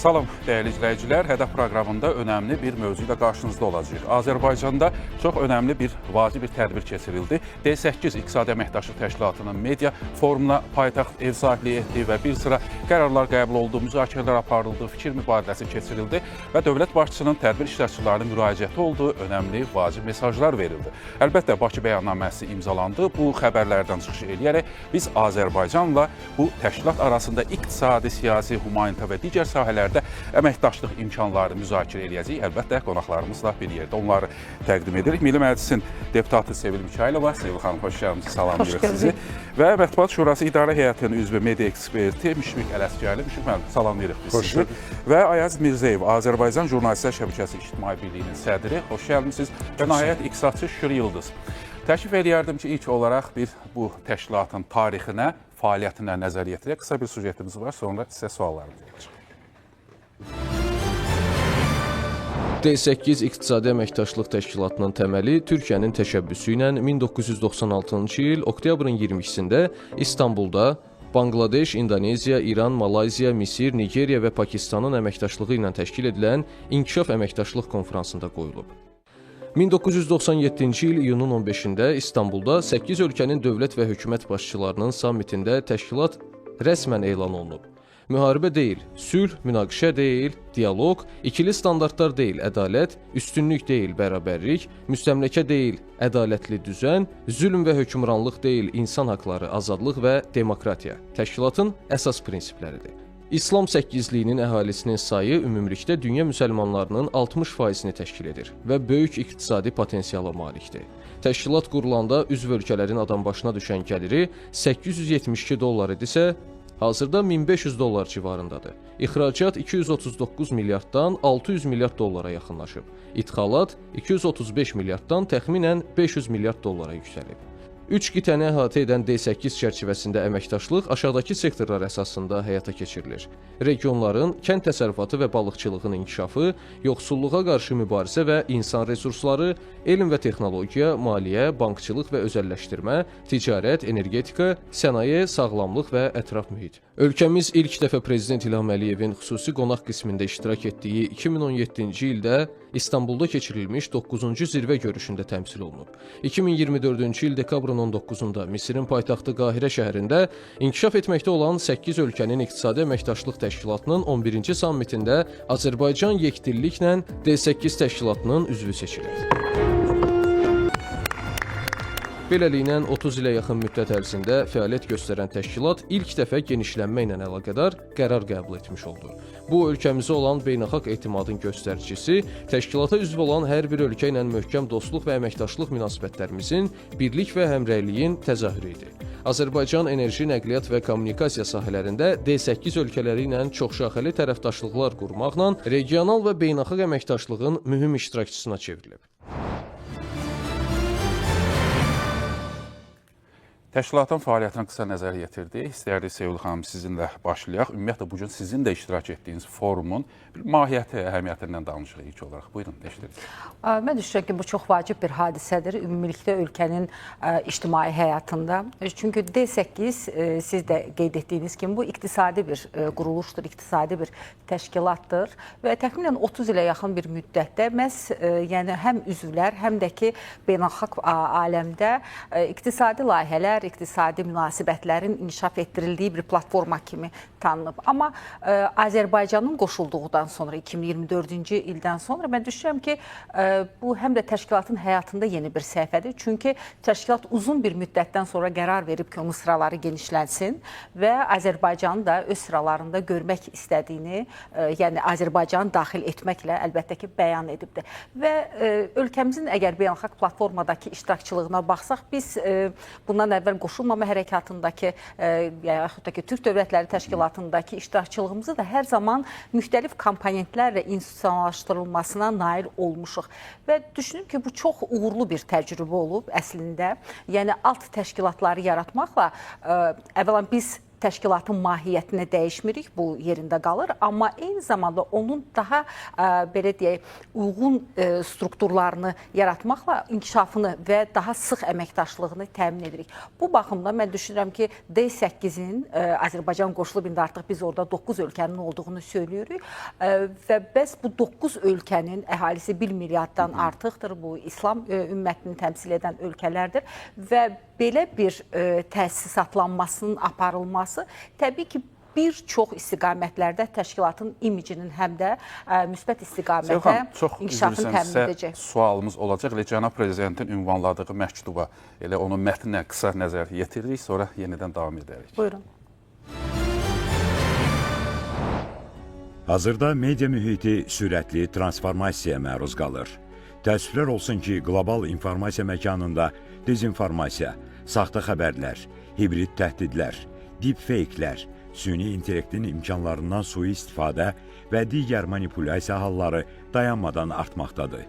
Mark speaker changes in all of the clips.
Speaker 1: Salam dəyərli izləyicilər, Hədəf proqramında önəmli bir mövzu ilə qarşınızda olacağıq. Azərbaycanda çox önəmli bir vacib bir tədbir keçirildi. D8 İqtisadi Əməkdaşlıq Təşkilatının media forumuna paytaxt ev sahibliyi etdi və bir sıra qərarlar qəbul oldu, müzakirələr aparıldı, fikir mübadiləsi keçirildi və dövlət başçısının tədbir iştirakçılarının müraciəti olduğu önəmli vacib mesajlar verildi. Əlbəttə, Bakı bəyannaməsi imzalandı. Bu xəbərlərdən çıxış eləyərək biz Azərbaycanla bu təşkilat arasında iqtisadi, siyasi, humanitə və digər sahələrdə əməkdaşlıq imkanları müzakirə edəcəyik. Əlbəttə, qonaqlarımızla bir yerdə onları təqdim edirik. Milli Məclisin deputatı Sevil Mikailova. Sevil xanım, xoş gəldiniz, salamlayırıq sizi. Və Mətbuat Şurası İdarə Heyətinin üzvü media eksperti Müşfiq Ələsgərli. Müşfiq müəllim, salamlayırıq biz sizi. Və Ayaz Mirzəyev, Azərbaycan Jurnalistlər Şəbəkəsi İctimai Birliyinin sədri. Xoş gəlmisiniz. Və nəhayət iqtisadçı Şükür Yıldız. Təklif edərdim ki, ilk olaraq bu təşkilatın tarixinə, fəaliyyətinə nəzər yetirək. Qısa bir sujetimiz var, sonra sizə suallarımız olacaq.
Speaker 2: D8 İqtisadi Əməkdaşlıq Təşkilatının təməli Türkiyənin təşəbbüsü ilə 1996-cı il oktyabrın 22-sində İstanbulda Bangladeş, İndoneziya, İran, Malayziya, Misir, Nigeriya və Pakistanın əməkdaşlığı ilə təşkil edilən İnkişaf Əməkdaşlıq Konfransında qoyulub. 1997-ci il iyunun 15-də İstanbulda 8 ölkənin dövlət və hökumət başçılarının sammitində təşkilat rəsmən elan olunub. Müharibə deyil, sülh, münaqişə deyil, dialoq, ikili standartlar deyil, ədalət, üstünlük deyil, bərabərlik, müstəmləkə deyil, ədalətli düzən, zülm və hökmranlıq deyil, insan haqları, azadlıq və demokratiya təşkilatın əsas prinsipləridir. İslam səkkizliyinin əhalisinin sayı ümumilikdə dünya müsəlmanlarının 60%-ni təşkil edir və böyük iqtisadi potensiala malikdir. Təşkilat qurulanda üzv ölkələrin adam başına düşən gəliri $872 idisə, hazırda 1500 dollar civarındadır. İxracat 239 milyarddan 600 milyard dollara yaxınlaşıb. İdxalat 235 milyarddan təxminən 500 milyard dollara yüksəlib. 3 qitəni əhatə edən D8 çərçivəsində əməkdaşlıq aşağıdakı sektorlar əsasında həyata keçirilir. Regionların kənd təsərrüfatı və balıqçılığın inkişafı, yoxsulluğa qarşı mübarizə və insan resursları, elm və texnologiya, maliyyə, bankçılıq və özəlləşdirmə, ticarət, energetika, sənaye, sağlamlıq və ətraf mühit. Ölkəmiz ilk dəfə Prezident İlham Əliyevin xüsusi qonaq qismində iştirak etdiyi 2017-ci ildə İstanbulda keçirilmiş 9-cu zirvə görüşündə təmsil olunub. 2024-cü il dekabrın 19-da Misirin paytaxtı Qahirə şəhərində inkişaf etməkdə olan 8 ölkənin İqtisadi Əməkdaşlıq Təşkilatının 11-ci sammitində Azərbaycan yekdilliklə D8 təşkilatının üzvü seçilir. Beləliklə, 30 ilə yaxın müddət ərzində fəaliyyət göstərən təşkilat ilk dəfə genişlənmə ilə əlaqədar qərar qəbul etmiş oldu. Bu, ölkəmizə olan beynəlxalq etimadın göstəricisi, təşkilata üzv olan hər bir ölkə ilə möhkəm dostluq və əməkdaşlıq münasibətlərimizin, birlik və həmrəyliyin təzahürü idi. Azərbaycan enerji, nəqliyyat və kommunikasiya sahələrində D8 ölkələri ilə çoxşaxəli tərəfdaşlıqlar qurmaqla regional və beynəlxalq əməkdaşlığın mühüm iştirakçısına çevrilib.
Speaker 1: Təşkilatın fəaliyyətinə qısa nəzər yetirdik. İstərdik Sevil xanım sizinlə başlayaq. Ümumiyyətlə, bugün sizin də iştirak etdiyiniz forumun mahiyyəti, əhəmiyyətindən danışırıq ilk olaraq. Buyurun, eşidirik.
Speaker 3: Mən düşünürəm ki, bu çox vacib bir hadisədir. Ümumilikdə ölkənin ictimai həyatında. Çünki D8, siz də qeyd etdiyiniz kimi, bu iqtisadi bir quruluşdur, iqtisadi bir təşkilatdır və təxminən 30 ilə yaxın bir müddətdə məhz həm üzvlər, həm də ki, beynəlxalq aləmdə iqtisadi layihələr, iqtisadi münasibətlərin inkişaf etdirildiyi bir platforma kimi tanınıb. Amma Azərbaycanın qoşulduğundan sonra, 2024-cü ildən sonra mən düşünürəm ki, bu həm də təşkilatın həyatında yeni bir səhifədir. Çünki təşkilat uzun bir müddətdən sonra qərar verib ki, onun sıraları genişlənsin və Azərbaycanı da öz sıralarında görmək istədiyini, yəni Azərbaycanı daxil etməklə əlbəttə ki, bəyan edibdir. Və ölkəmizin əgər beynəlxalq platformadakı iştirakçılığına baxsaq, biz bundan əvvəl qoşulmama hərəkatındakı, yaxud da ki, Türk Dövlətləri Təşkilatındakı iştirakçılığımızı da hər zaman müxtəlif komponentlərlə institusionallaşdırılmasına nail olmuşuq. Və düşünürüm ki, bu çox uğurlu bir təcrübə olub əslində. Yəni, alt təşkilatları yaratmaqla əvvəla biz təşkilatın mahiyyətini dəyişmirik, bu yerində qalır, amma eyni zamanda onun daha belə deyək, uyğun strukturlarını yaratmaqla inkişafını və daha sıx əməkdaşlığını təmin edirik. Bu baxımda mən düşünürəm ki, D8-in Azərbaycan qoşulub, indi artıq biz orada 9 ölkənin olduğunu söylüyoruz və bəs bu 9 ölkənin əhalisi 1 milyarddan artıqdır, bu İslam ümmətini təmsil edən ölkələrdir və belə bir təsisatlanmasının aparılması təbii ki, bir çox istiqamətlərdə təşkilatın imicinin həm də müsbət istiqamətə inkişafını təmin edəcək.
Speaker 1: Sualımız olacaq. Elə cənab prezidentin ünvanladığı məktuba, elə onun mətninə qısa nəzər yetiririk, sonra yenidən davam edərik.
Speaker 3: Buyurun.
Speaker 4: Hazırda media mühiti sürətli transformasiyaya məruz qalır. Təəssüflər olsun ki, qlobal informasiya məkanında dezinformasiya, saxta xəbərlər, hibrid təhdidlər, deepfake-lər, süni intellektin imkanlarından sui-istifadə və digər manipulyasiya halları dayanmadan artmaqdadır.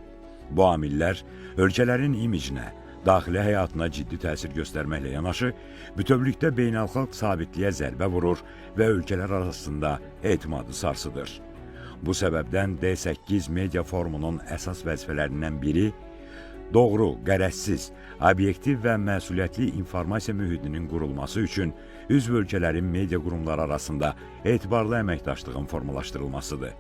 Speaker 4: Bu amillər ölkələrin imicinə, daxili həyatına ciddi təsir göstərməklə yanaşı, bütövlükdə beynəlxalq sabitliyə zərbə vurur və ölkələr arasında etimadı sarsıdır. Bu səbəbdən D8 media forumunun əsas vəzifələrindən biri doğru, qərəzsiz, obyektiv və məsuliyyətli informasiya mühitinin qurulması üçün üzv ölkələrin media qurumları arasında etibarlı əməkdaşlığın formalaşdırılmasıdır.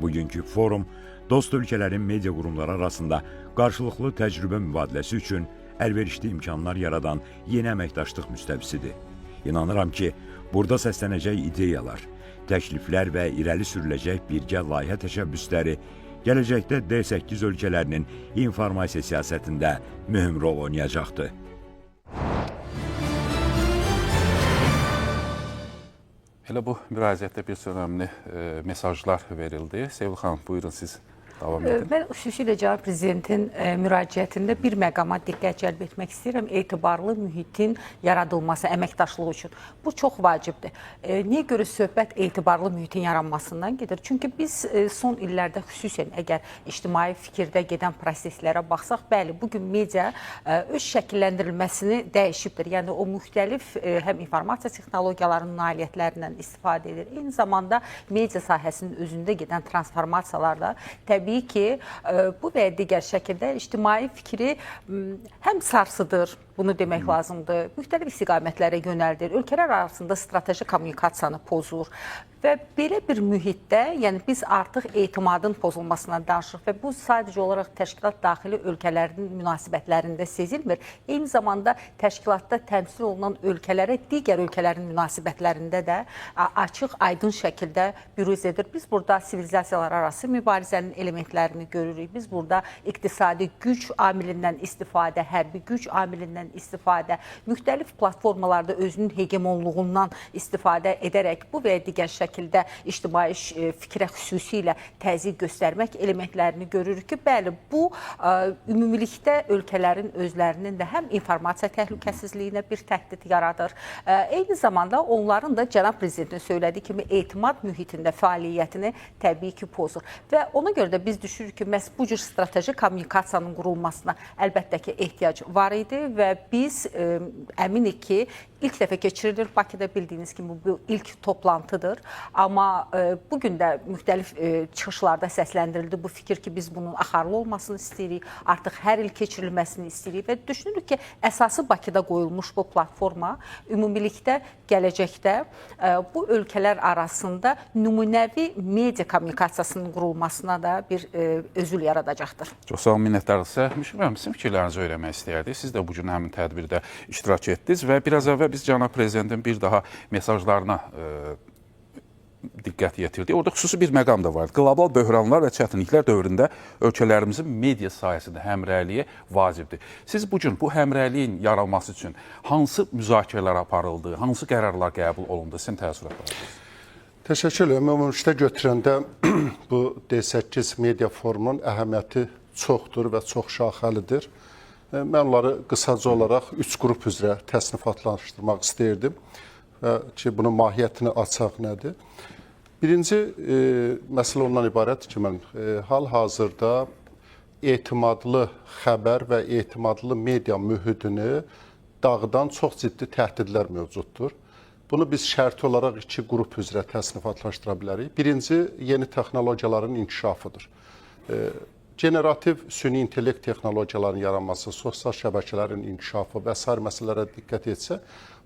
Speaker 4: Bugünkü forum dost ölkələrin media qurumları arasında qarşılıqlı təcrübə mübadiləsi üçün əlverişli imkanlar yaradan yeni əməkdaşlıq müstəvisidir. İnanıram ki, burada səslənəcək ideyalar, təkliflər və irəli sürüləcək birgə layihə təşəbbüsləri gələcəkdə D8 ölkələrinin informasiya siyasətində mühüm rol oynayacaqdır.
Speaker 1: Elə bu müraciətdə bir önəmli mesajlar verildi. Sevil xanım, buyurun siz davam edin.
Speaker 3: Mən xüsusilə cənab prezidentin müraciətində bir məqama diqqət cəlb etmək istəyirəm. Etibarlı mühitin yaradılması, əməkdaşlığı üçün. Bu çox vacibdir. Niyə görə söhbət etibarlı mühitin yaranmasından gedir? Çünki biz son illərdə xüsusən əgər ictimai fikirdə gedən proseslərə baxsaq, bəli, bugün media öz şəkilləndirilməsini dəyişibdir. Yəni o müxtəlif həm informasiya texnologiyalarının nailiyyətlərindən istifadə edir. Eyni zamanda media sahəsinin özündə gedən transformasiyalarda təbii ki, bu və ya digər şəkildə ictimai fikri həm sarsıdır, bunu demək lazımdır, müxtəlif istiqamətlərə yönəldir, ölkələr arasında strateji kommunikasiyanı pozur və belə bir mühitdə, yəni biz artıq etimadın pozulmasına danışırıq və bu sadəcə olaraq təşkilat daxili ölkələrin münasibətlərində sezilmir. Eyni zamanda təşkilatda təmsil olunan ölkələrə digər ölkələrin münasibətlərində də açıq, aydın şəkildə büruz edir. Biz burada sivilizasiyalar arası mübarizənin elementlərini görürük. Biz burada iqtisadi güc amilindən istifadə, hərbi güc amilindən istifadə, müxtəlif platformalarda özünün hegemonluğundan istifadə edərək bu və ya digər şəkildə ictimai fikrə xüsusilə təzyiq göstərmək elementlərini görürük ki, bəli, bu ümumilikdə ölkələrin özlərinin də həm informasiya təhlükəsizliyinə bir təhdid yaradır. Eyni zamanda onların da cənab prezidentin söylədiyi kimi etimad mühitində fəaliyyətini təbii ki pozur. Və ona görə də biz düşünürük ki, məhz bu cür strateji kommunikasiyanın qurulmasına əlbəttə ki ehtiyac var idi və biz əminik ki, ilk dəfə keçirilir Bakıda, bildiyiniz kimi bu ilk toplantıdır. Amma bugün də müxtəlif çıxışlarda səsləndirildi bu fikir ki, biz bunun axarlı olmasını istəyirik, artıq hər il keçirilməsini istəyirik və düşünürük ki, əsası Bakıda qoyulmuş bu platforma ümumilikdə gələcəkdə bu ölkələr arasında nümunəvi media kommunikasiyasının qurulmasına da bir özül yaradacaqdır.
Speaker 1: Çox sağ olun, minnətdarıq sizə. Müşəvvət, sizin fikirlərinizi öyrənmək istəyərdik. Siz də bugün həmin tədbirdə iştirak etdiniz və biraz əvvəl biz cənab prezidentin bir daha mesajlarına diqqət yetirdik. Orada xüsusi bir məqam da var. Qlobal böhranlar və çətinliklər dövründə ölkələrimizin media sayəsində həmrəyliyi vacibdir. Siz bugün bu həmrəyliyin yaranması üçün hansı müzakirələr aparıldı, hansı qərarlar qəbul olundu? Sizin təəssüratlarınız?
Speaker 5: Təşəkkür edirəm. Ümumilikdə götürəndə bu D8 media forumunun əhəmiyyəti çoxdur və çox şaxəlidir. Mən onları qısaca olaraq 3 qrup üzrə təsnifatlaşdırmaq istəyirdim ki, bunun mahiyyətini açaq nədir? Birinci məsələ ondan ibarətdir ki, mən hal-hazırda etimadlı xəbər və etimadlı media mühitini dağıdan çox ciddi təhdidlər mövcuddur. Bunu biz şərti olaraq iki qrup üzrə təsnifatlaşdıra bilərik. Birinci, yeni texnologiyaların inkişafıdır. Generativ süni intellekt texnologiyaların yaranması, sosial şəbəkələrin inkişafı və sair məsələlərə diqqət etsə,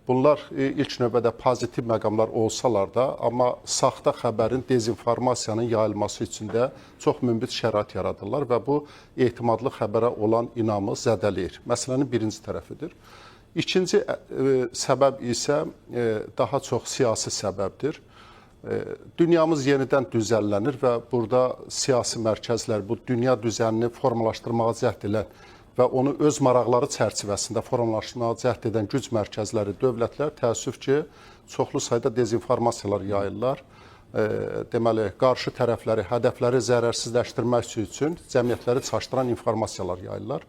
Speaker 5: bunlar ilk növbədə pozitiv məqamlar olsalar da, amma saxta xəbərin, dezinformasiyanın yayılması üçün də çox münbit şərait yaradırlar və bu etimadlı xəbərə olan inamı zədələyir. Məsələnin birinci tərəfidir. İkinci səbəb isə daha çox siyasi səbəbdir. Dünyamız yenidən düzənlənir və burada siyasi mərkəzlər bu dünya düzənini formalaşdırmağa cəhd edən və onu öz maraqları çərçivəsində formalaşdırmağa cəhd edən güc mərkəzləri, dövlətlər təəssüf ki, çoxlu sayda dezinformasiyalar yayırlar. Deməli, qarşı tərəfləri, hədəfləri zərərsizləşdirmək üçün cəmiyyətləri çaşdıran informasiyalar yayırlar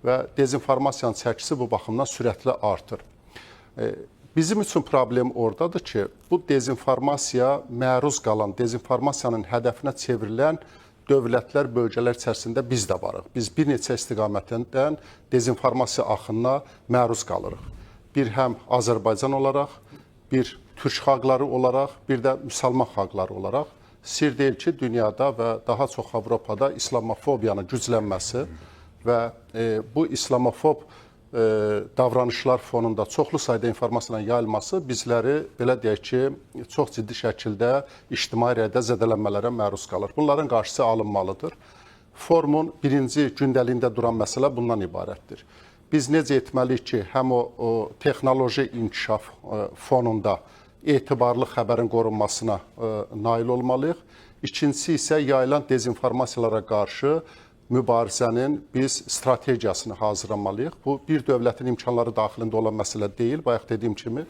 Speaker 5: və dezinformasiyanın çəkisi bu baxımdan sürətli artır. Bizim üçün problem oradadır ki, bu dezinformasiya məruz qalan, dezinformasiyanın hədəfinə çevrilən dövlətlər, bölgələr içərisində biz də varıq. Biz bir neçə istiqamətdən dezinformasiya axınına məruz qalırıq. Bir həm Azərbaycan olaraq, bir türk xalqları olaraq, bir də müsəlman xalqları olaraq. Sir deyil ki, dünyada və daha çox Avropada islamofobiyanın güclənməsi və bu islamofob davranışlar fonunda çoxlu sayda informasiyanın yayılması bizləri, belə deyək ki, çox ciddi şəkildə ictimai rəydə zədələnmələrə məruz qalır. Bunların qarşısı alınmalıdır. Forumun birinci gündəliyində duran məsələ bundan ibarətdir. Biz necə etməliyik ki, həm o texnoloji inkişaf fonunda etibarlı xəbərin qorunmasına nail olmalıyıq. İkincisi isə yayılan dezinformasiyalara qarşı mübarizənin biz strategiyasını hazırlamalıyıq. Bu, bir dövlətin imkanları daxilində olan məsələ deyil. Bayaq dediyim kimi,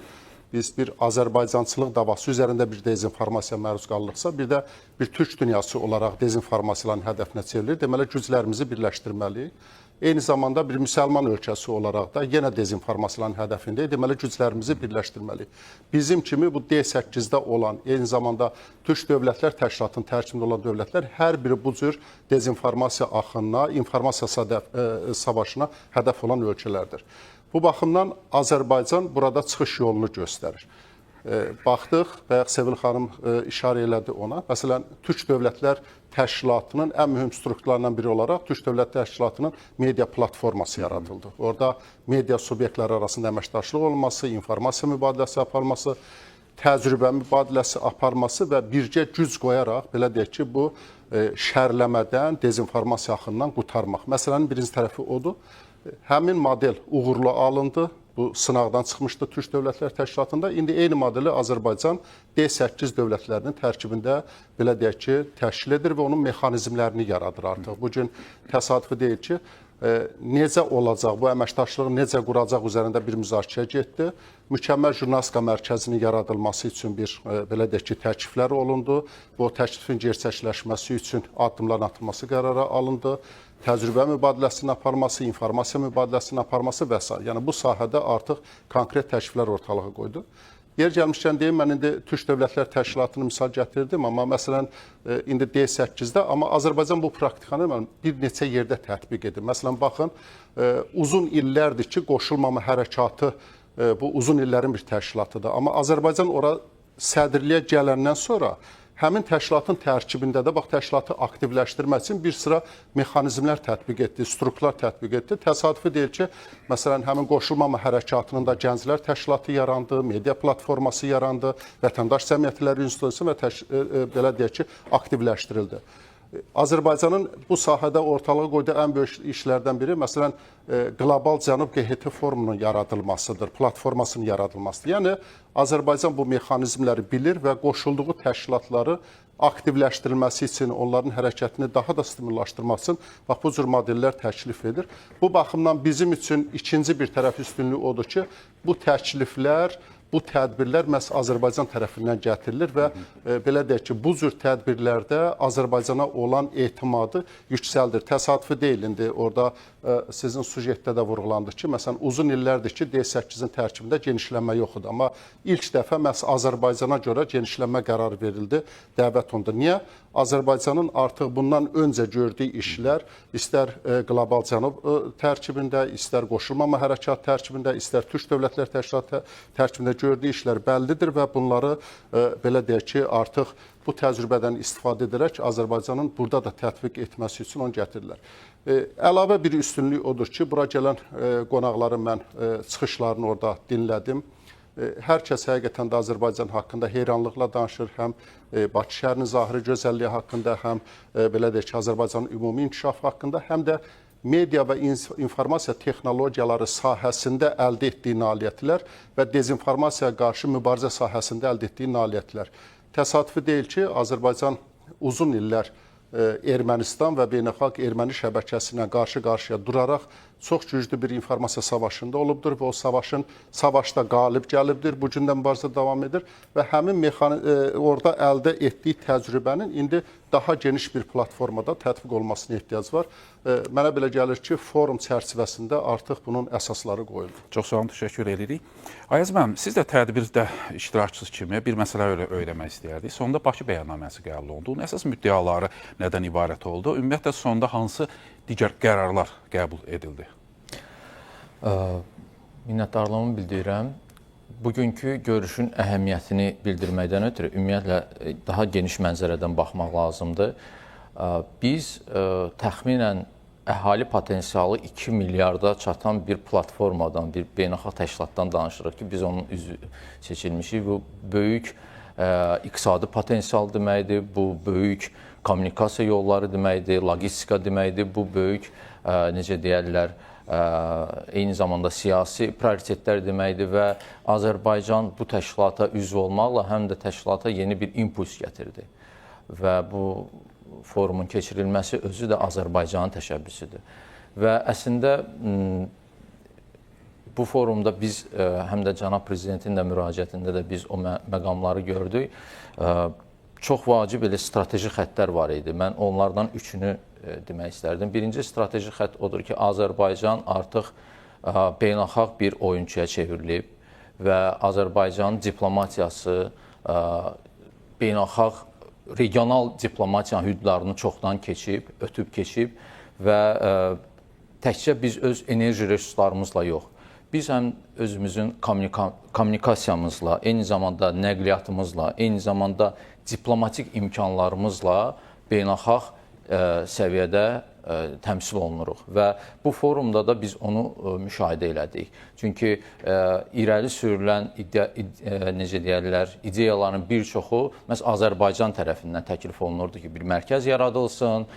Speaker 5: biz bir Azərbaycançılıq davası üzərində bir dezinformasiya məruz qalırıqsa, bir də bir türk dünyası olaraq dezinformasiyaların hədəfinə çevrilir. Deməli, güclərimizi birləşdirməliyik. Eyni zamanda bir müsəlman ölkəsi olaraq da yenə dezinformasiyaların hədəfindəyik. Deməli, güclərimizi birləşdirməliyik. Bizim kimi bu D8-də olan, eyni zamanda Türk Dövlətlər Təşkilatının tərkibində olan dövlətlər hər biri bu cür dezinformasiya axınına, informasiya savaşına hədəf olan ölkələrdir. Bu baxımdan Azərbaycan burada çıxış yolunu göstərir. Baxdıq, bayaq Sevil xanım işarə elədi ona. Məsələn, Türk Dövlətlər Təşkilatının ən mühüm strukturlarından biri olaraq Türk Dövlətlər Təşkilatının media platforması yaradıldı. Orada media subyektləri arasında əməkdaşlıq olması, informasiya mübadiləsi aparması, təcrübə mübadiləsi aparması və birgə güc qoyaraq, belə deyək ki, bu şərləmədən, dezinformasiya axınından qurtarmaq. Məsələnin birinci tərəfi odur. Həmin model uğurlu alındı. Bu sınaqdan çıxmışdı Türk Dövlətlər Təşkilatında. İndi eyni modeli Azərbaycan D8 dövlətlərinin tərkibində, belə deyək ki, təşkil edir və onun mexanizmlərini yaradır artıq. Bugün təsadüfi deyil ki, necə olacaq, bu əməkdaşlığı necə quracaq üzərində bir müzakirə getdi. Mükəmməl jurnalistika mərkəzinin yaradılması üçün bir, belə deyək ki, təkliflər olundu. Bu təklifin gerçəkləşməsi üçün addımların atılması qərara alındı. Təcrübə mübadiləsinin aparması, informasiya mübadiləsinin aparması və s. Yəni, bu sahədə artıq konkret təkliflər ortalığa qoydu. Yer gəlmişkən deyim, mən indi Türk Dövlətlər Təşkilatını misal gətirdim, amma məsələn, indi D8-də, amma Azərbaycan bu praktikanı bir neçə yerdə tətbiq edir. Məsələn, baxın, uzun illərdir ki, qoşulmama hərəkatı bu uzun illərin bir təşkilatıdır. Amma Azərbaycan ora sədrliyə gələndən sonra həmin təşkilatın tərkibində də təşkilatı aktivləşdirmək üçün bir sıra mexanizmlər tətbiq etdi, strukturlar tətbiq etdi. Təsadüfi deyil ki, məsələn, həmin qoşulmama hərəkatının da Gənclər Təşkilatı yarandı, media platforması yarandı, Vətəndaş Cəmiyyətləri İnstitutu və belə deyək ki, aktivləşdirildi. Azərbaycanın bu sahədə ortalığa qoyduğu ən böyük işlərdən biri, məsələn, Qlobal Cənub QHT forumunun yaradılmasıdır, platformasının yaradılmasıdır. Yəni, Azərbaycan bu mexanizmləri bilir və qoşulduğu təşkilatları aktivləşdirilməsi üçün, onların hərəkətini daha da stimullaşdırmaq üçün bu cür modellər təklif edir. Bu baxımdan bizim üçün ikinci bir tərəf üstünlüyü odur ki, bu təkliflər, bu tədbirlər məhz Azərbaycan tərəfindən gətirilir və belə deyək ki, bu cür tədbirlərdə Azərbaycana olan etimadı yüksəldir. Təsadüfi deyil, indi orada sizin sujetdə də vurğulandı ki, məsələn, uzun illərdir ki, D8-in tərkibində genişlənmə yoxdur. Amma ilk dəfə məhz Azərbaycana görə genişlənmə qərarı verildi, dəvət olundu. Niyə? Azərbaycanın artıq bundan öncə gördüyü işlər, istər Qlobal Cənub tərkibində, istər Qoşulmama Hərəkat tərkibində, istər Türk Dövlətlər Təşkilatı tərkibində gördüyü işlər bəllidir və bunları belə deyək ki, artıq bu təcrübədən istifadə edərək Azərbaycanın burada da tətbiq etməsi üçün onu gətirirlər. Əlavə bir üstünlük odur ki, bura gələn qonaqların mən çıxışlarını orada dinlədim. Hər kəs həqiqətən də Azərbaycan haqqında heyranlıqla danışır, həm Bakı şəhərinin zahiri gözəlliyi haqqında, həm belə deyək ki, Azərbaycanın ümumi inkişafı haqqında, həm də media və informasiya texnologiyaları sahəsində əldə etdiyi nailiyyətlər və dezinformasiyaya qarşı mübarizə sahəsində əldə etdiyi nailiyyətlər. Təsadüfi deyil ki, Azərbaycan uzun illər Ermənistan və beynəlxalq erməni şəbəkəsi ilə qarşı-qarşıya duraraq çox güclü bir informasiya savaşında olubdur və o savaşda qalib gəlibdir, bu gündən mübarizə davam edir və həmin orada əldə etdiyi təcrübənin indi daha geniş bir platformada tətbiq olmasına ehtiyac var. Mənə belə gəlir ki, forum çərçivəsində artıq bunun əsasları qoyulur.
Speaker 1: Çox sağ olun, təşəkkür edirik. Ayaz müəllim, siz də tədbirdə iştirakçısı kimi bir məsələ öyrənmək istəyərdik. Sonda Bakı bəyannaməsi qəbul olundu. Onun əsas müddəaları nədən ibarət oldu? Ümumiyyətlə, sonda hansı digər qərarlar qəbul edildi?
Speaker 6: Minnətdarlığımı bildirirəm. Bugünkü görüşün əhəmiyyətini bildirməkdən ötürü ümumiyyətlə daha geniş mənzərədən baxmaq lazımdır. Biz təxminən əhali potensialı 2 milyarda çatan bir platformadan, bir beynəlxalq təşkilatdan danışırıq ki, biz onun üzvü seçilmişik. Bu böyük iqtisadi potensial deməkdir, bu böyük kommunikasiya yolları deməkdir, logistika deməkdir, bu böyük, necə deyərlər, eyni zamanda siyasi prioritetlər deməkdir və Azərbaycan bu təşkilata üzv olmaqla həm də təşkilata yeni bir impuls gətirdi. Və bu forumun keçirilməsi özü də Azərbaycanın təşəbbüsüdür. Və əslində bu forumda biz həm də cənab prezidentin də müraciətində də biz o məqamları gördük. Çox vacib elə strateji xəttlər var idi. Mən onlardan üçünü demək istərdim. Birinci strateji xətt odur ki, Azərbaycan artıq beynəlxalq bir oyunçuya çevrilib və Azərbaycanın diplomatiyası beynəlxalq regional diplomatiyanın hüdudlarını çoxdan keçib, ötüb keçib və təkcə biz öz enerji resurslarımızla yox, biz həm özümüzün kommunikasiyamızla, eyni zamanda nəqliyyatımızla, eyni zamanda diplomatik imkanlarımızla beynəlxalq səviyyədə təmsil olunuruq və bu forumda da biz onu müşahidə elədik. Çünki irəli sürülən necə deyərlər, ideyaların bir çoxu məhz Azərbaycan tərəfindən təklif olunurdu ki, bir mərkəz yaradılsın,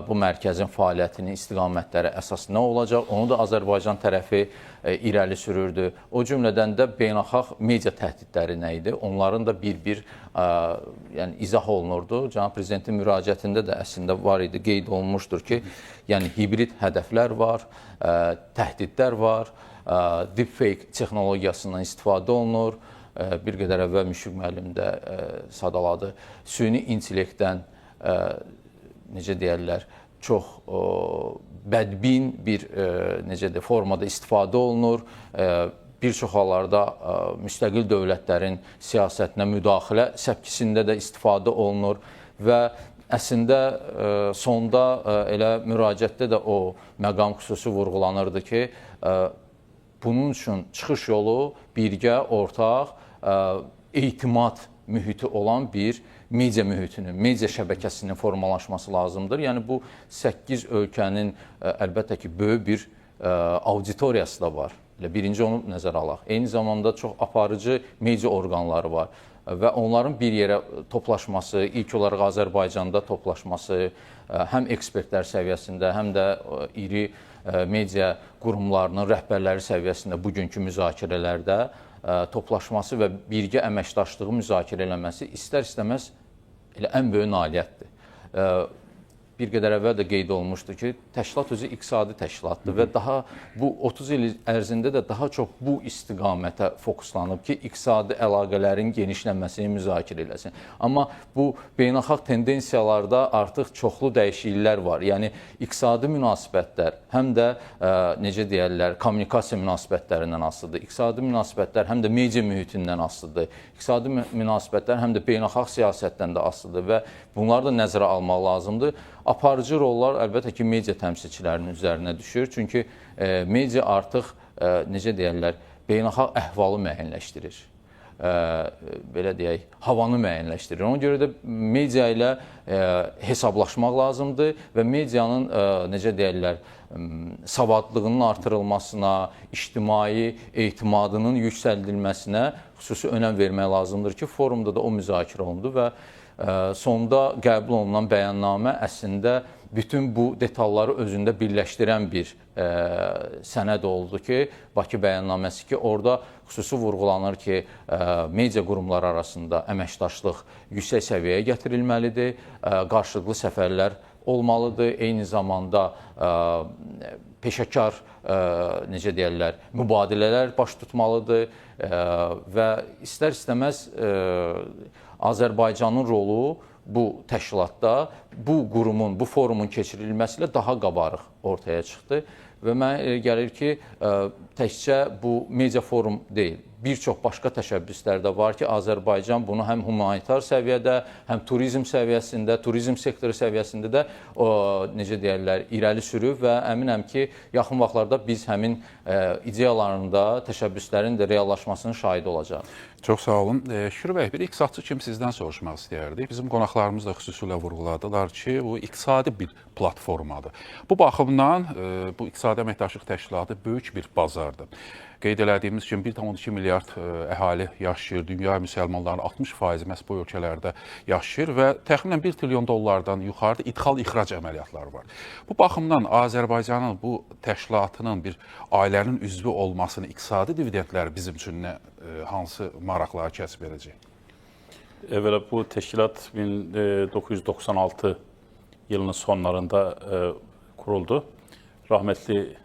Speaker 6: bu mərkəzin fəaliyyətinin istiqamətləri əsas nə olacaq, onu da Azərbaycan tərəfi irəli sürürdü. O cümlədən də beynəlxalq media təhdidləri nə idi? Onların da bir-bir yəni izah olunurdu. Cənab prezidentin müraciətində də əslində var idi, qeyd olunmuşdur ki, yəni hibrid hədəflər var, təhdidlər var, deepfake texnologiyasından istifadə olunur. Bir qədər əvvəl Müşfiq müəllim də sadaladı. Süni intellektdən necə deyərlər, çox bədbin bir formada istifadə olunur. Bir çox hallarda müstəqil dövlətlərin siyasətinə müdaxilə səpkisində də istifadə olunur və əslində sonda elə müraciətdə də o məqam xüsusi vurğulanırdı ki, bunun üçün çıxış yolu birgə, ortaq, etimad mühiti olan bir media mühitinin, media şəbəkəsinin formalaşması lazımdır. Yəni bu 8 ölkənin əlbəttə ki, böyük bir auditoriyası da var. Birinci onu nəzərə alaq. Eyni zamanda çox aparıcı media orqanları var və onların bir yerə toplaşması, ilk olaraq Azərbaycanda toplaşması, həm ekspertlər səviyyəsində, həm də iri media qurumlarının rəhbərləri səviyyəsində bugünkü müzakirələrdə toplaşması və birgə əməkdaşlığı müzakirə eləməsi istər-istəməz elə ən böyük nailiyyətdir. bir qədər əvvəl də qeyd olunmuşdu ki, təşkilat özü iqtisadi təşkilatdır və daha bu 30 il ərzində də daha çox bu istiqamətə fokuslanıb ki, iqtisadi əlaqələrin genişlənməsini müzakirə eləsin. Amma bu beynəlxalq tendensiyalarda artıq çoxlu dəyişikliklər var. Yəni iqtisadi münasibətlər həm də necə deyirlər, kommunikasiya münasibətlərindən asılıdır. İqtisadi münasibətlər həm də media mühitindən asılıdır. İqtisadi münasibətlər həm də beynəlxalq siyasətdən də asılıdır və bunları da nəzərə almaq lazımdır. Aparıcı rollar əlbəttə ki, media təmsilçilərinin üzərinə düşür. Çünki media artıq, necə deyərlər, beynəlxalq əhvalı müəyyənləşdirir. Belə deyək, havanı müəyyənləşdirir. Ona görə də media ilə hesablaşmaq lazımdır və medianın, necə deyərlər, savadlığının artırılmasına, ictimai etimadının yüksəldilməsinə xüsusi önəm vermək lazımdır ki, forumda da o müzakirə olundu və sonda qəbul olunan bəyannamə əslində bütün bu detalları özündə birləşdirən bir sənəd oldu ki, Bakı bəyannaməsi ki, orada xüsusi vurğulanır ki, media qurumları arasında əməkdaşlıq yüksək səviyyəyə gətirilməlidir, qarşılıqlı səfərlər olmalıdır, eyni zamanda peşəkar, necə deyərlər, mübadilələr baş tutmalıdır və istər-istəməz Azərbaycanın rolu bu təşkilatda, bu qurumun, bu forumun keçirilməsi ilə daha qabarıq ortaya çıxdı və mənə gəlir ki, təkcə bu media forum deyil, bir çox başqa təşəbbüslər də var ki, Azərbaycan bunu həm humanitar səviyyədə, həm turizm səviyyəsində, turizm sektoru səviyyəsində də necə deyərlər, irəli sürüb və əminəm ki, yaxın vaxtlarda biz həmin ideyalarında təşəbbüslərin də reallaşmasının şahidi olacaq.
Speaker 1: Çox sağ olun. Şükür bəy, bir iqtisadçı kimi sizdən soruşmaq istəyərdik. Bizim qonaqlarımız da xüsusilə vurğuladılar ki, bu iqtisadi bir platformadır. Bu baxımdan bu İqtisadi Əməkdaşlıq Təşkilatı böyük bir bazardır. Qeyd elədiyimiz kimi 1,2 milyard əhali yaşayır, dünya müsəlmanlarının 60% məhz bu ölkələrdə yaşayır və təxminən 1 trilyon dollardan yuxarıda ixal-ixrac əməliyyatları var. Bu baxımdan Azərbaycanın bu təşkilatının bir ailənin üzvü olmasını, iqtisadi dividendlər bizim üçün hansı maraqları kəsb edəcək?
Speaker 7: Evvela bu təşkilat 1996 yılının sonlarında kuruldu. Rahmetli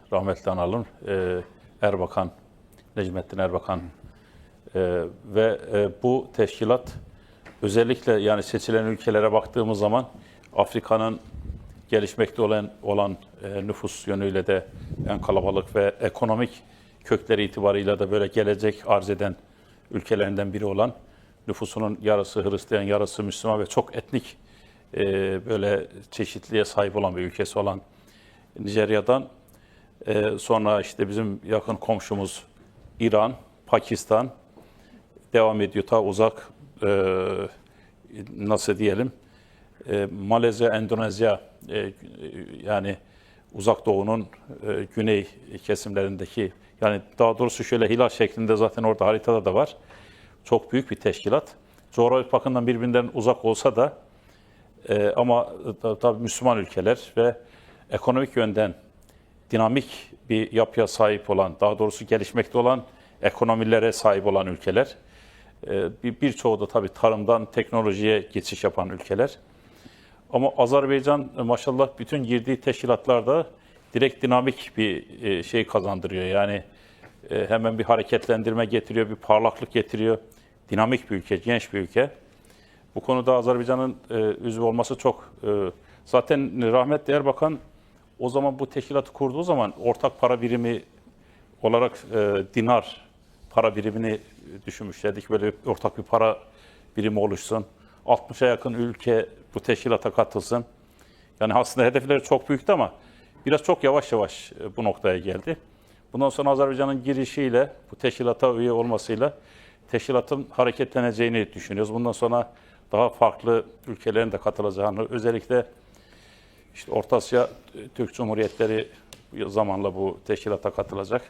Speaker 7: analım Erbakan, Necmettin Erbakan ve bu teşkilat özellikle yani seçilen ülkelere baktığımız zaman Afrika'nın gelişmekte olan nüfus yönüyle de en kalabalık ve ekonomik kökleri itibarıyla da böyle gelecek arz eden ülkelerinden biri olan, nüfusunun yarısı Hristiyan, yarısı Müslüman ve çok etnik böyle çeşitliğe sahip olan bir ülkesi olan Nijerya'dan sonra işte bizim yakın komşumuz İran, Pakistan devam ediyor ta uzak nasıl diyelim Malezya, Endonezya yani uzak doğunun güney kesimlerindeki yani daha doğrusu şöyle hilal şeklinde zaten orada haritada da var. Çok büyük bir teşkilat. Coğrafi bakımdan birbirinden uzak olsa da ama tabii Müslüman ülkeler ve ekonomik yönden dinamik bir yapıya sahip olan, daha doğrusu gelişmekte olan ekonomilere sahip olan ülkeler. Birçoğu da tabii tarımdan teknolojiye geçiş yapan ülkeler. Ama Azerbaycan maşallah bütün girdiği teşkilatlarda direkt dinamik bir şey kazandırıyor. Yani hemen bir hareketlendirme getiriyor, bir parlaklık getiriyor. Dinamik bir ülke, genç bir ülke. Bu konuda Azerbaycan'ın üzvü olması çok... Zaten rahmetli Erbakan o zaman bu teşkilatı kurduğu zaman ortak para birimi olarak dinar para birimini düşünmüşlerdi ki böyle ortak bir para birimi oluşsun. 60'a yakın ülke bu teşkilata katılsın. Yani aslında hedefleri çok büyüktü ama biraz çok yavaş yavaş bu noktaya geldi. Bundan sonra Azerbaycan'ın girişiyle, bu teşkilata üye olmasıyla teşkilatın hareketleneceğini düşünüyoruz. Bundan sonra daha farklı ülkelerin de katılacağını, özellikle işte Orta Asya Türk Cumhuriyetleri zamanla bu teşkilata katılacak.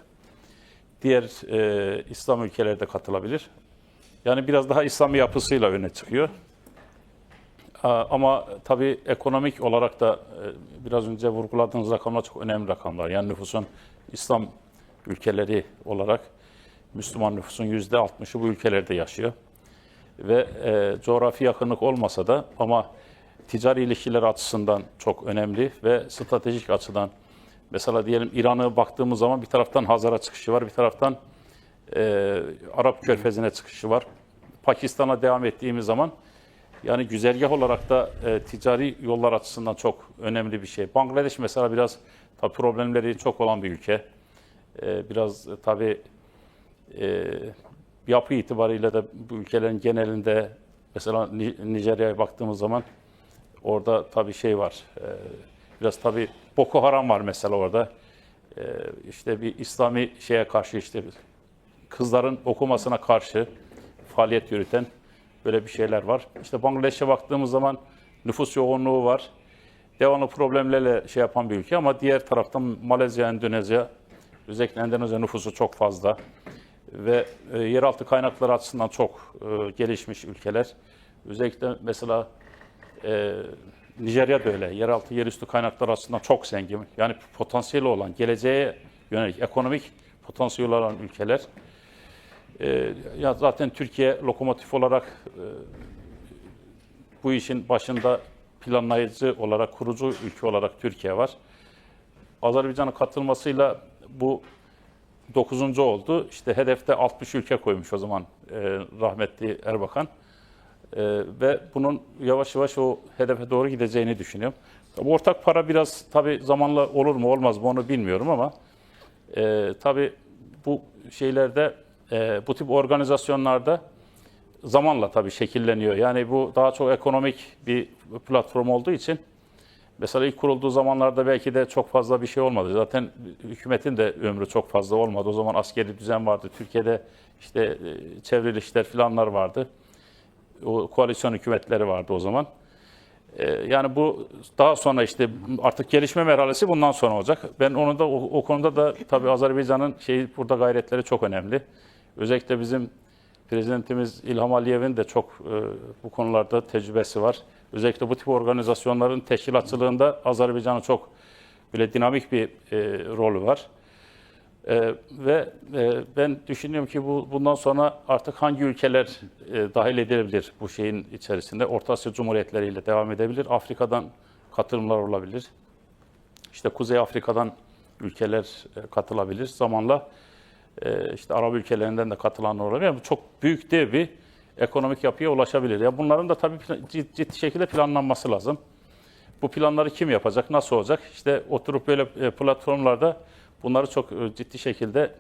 Speaker 7: Diğer İslam ülkeleri de katılabilir. Yani biraz daha İslami yapısıyla öne çıkıyor. Ama tabii ekonomik olarak da biraz önce vurguladığınız rakamlar çok önemli rakamlar. Yani nüfusun İslam ülkeleri olarak Müslüman nüfusun %60'ı bu ülkelerde yaşıyor. Ve coğrafi yakınlık olmasa da ama ticari ilişkiler açısından çok önemli ve stratejik açıdan. Mesela diyelim İran'a baktığımız zaman bir taraftan Hazar'a çıkışı var, bir taraftan Arap Körfezi'ne çıkışı var. Pakistan'a devam ettiğimiz zaman yani güzergah olarak da ticari yollar açısından çok önemli bir şey. Bangladeş mesela biraz tabii problemleri çok olan bir ülke. Biraz tabii yapı itibariyle de bu ülkelerin genelinde mesela Nijerya'ya baktığımız zaman orada tabii şey var. Biraz tabii Boko Haram var mesela orada. İşte bir İslami şeye karşı işte kızların okumasına karşı faaliyet yürüten böyle bir şeyler var. İşte Bangladeş'e baktığımız zaman nüfus yoğunluğu var. Devamlı problemlerle şey yapan bir ülke ama diğer taraftan Malezya, Endonezya, özellikle Endonezya nüfusu çok fazla ve yeraltı kaynakları açısından çok gelişmiş ülkeler. Özellikle mesela Nijerya da öyle. Yeraltı, yerüstü kaynakları açısından çok zengin. Yani potansiyeli olan, geleceğe yönelik ekonomik potansiyeli olan ülkeler. Ya zaten Türkiye lokomotif olarak bu işin başında planlayıcı olarak, kurucu ülke olarak Türkiye var. Azerbaycan'ın katılmasıyla bu 9. oldu. İşte hedefte 60 ülke koymuş o zaman rahmetli Erbakan. Ve bunun yavaş yavaş o hedefe doğru gideceğini düşünüyorum. Bu ortak para biraz tabii zamanla olur mu olmaz mı onu bilmiyorum ama tabii bu şeylerde bu tip organizasyonlarda zamanla tabii şekilleniyor. Yani bu daha çok ekonomik bir platform olduğu için mesela ilk kurulduğu zamanlarda belki de çok fazla bir şey olmadı. Zaten hükümetin de ömrü çok fazla olmadı. O zaman askeri düzen vardı. Türkiye'de işte çevrili işler falanlar vardı. O koalisyon hükümetleri vardı o zaman. Yani bu daha sonra işte artık gelişme merhalesi bundan sonra olacak. Ben onu da o konuda da tabii Azerbaycan'ın burada gayretleri çok önemli. Özellikle bizim Prezidentimiz İlham Aliyev'in de çok bu konularda tecrübesi var. Özellikle bu tip organizasyonların teşkilatçılığında Azerbaycan'ın çok böyle dinamik bir rolü var. Ve ben düşünüyorum ki bundan sonra artık hangi ülkeler dahil edilebilir bu şeyin içerisinde? Orta Asya Cumhuriyetleriyle devam edebilir. Afrika'dan katılımlar olabilir. İşte Kuzey Afrika'dan ülkeler katılabilir. Zamanla işte Arap ülkelerinden de katılanlar olabilir. Yani çok büyük dev bir ekonomik yapıya ulaşabilir. Ya bunların da tabii ciddi şekilde planlanması lazım. Bu planları kim yapacak, nasıl olacak? İşte oturup böyle platformlarda bunları çok ciddi şekilde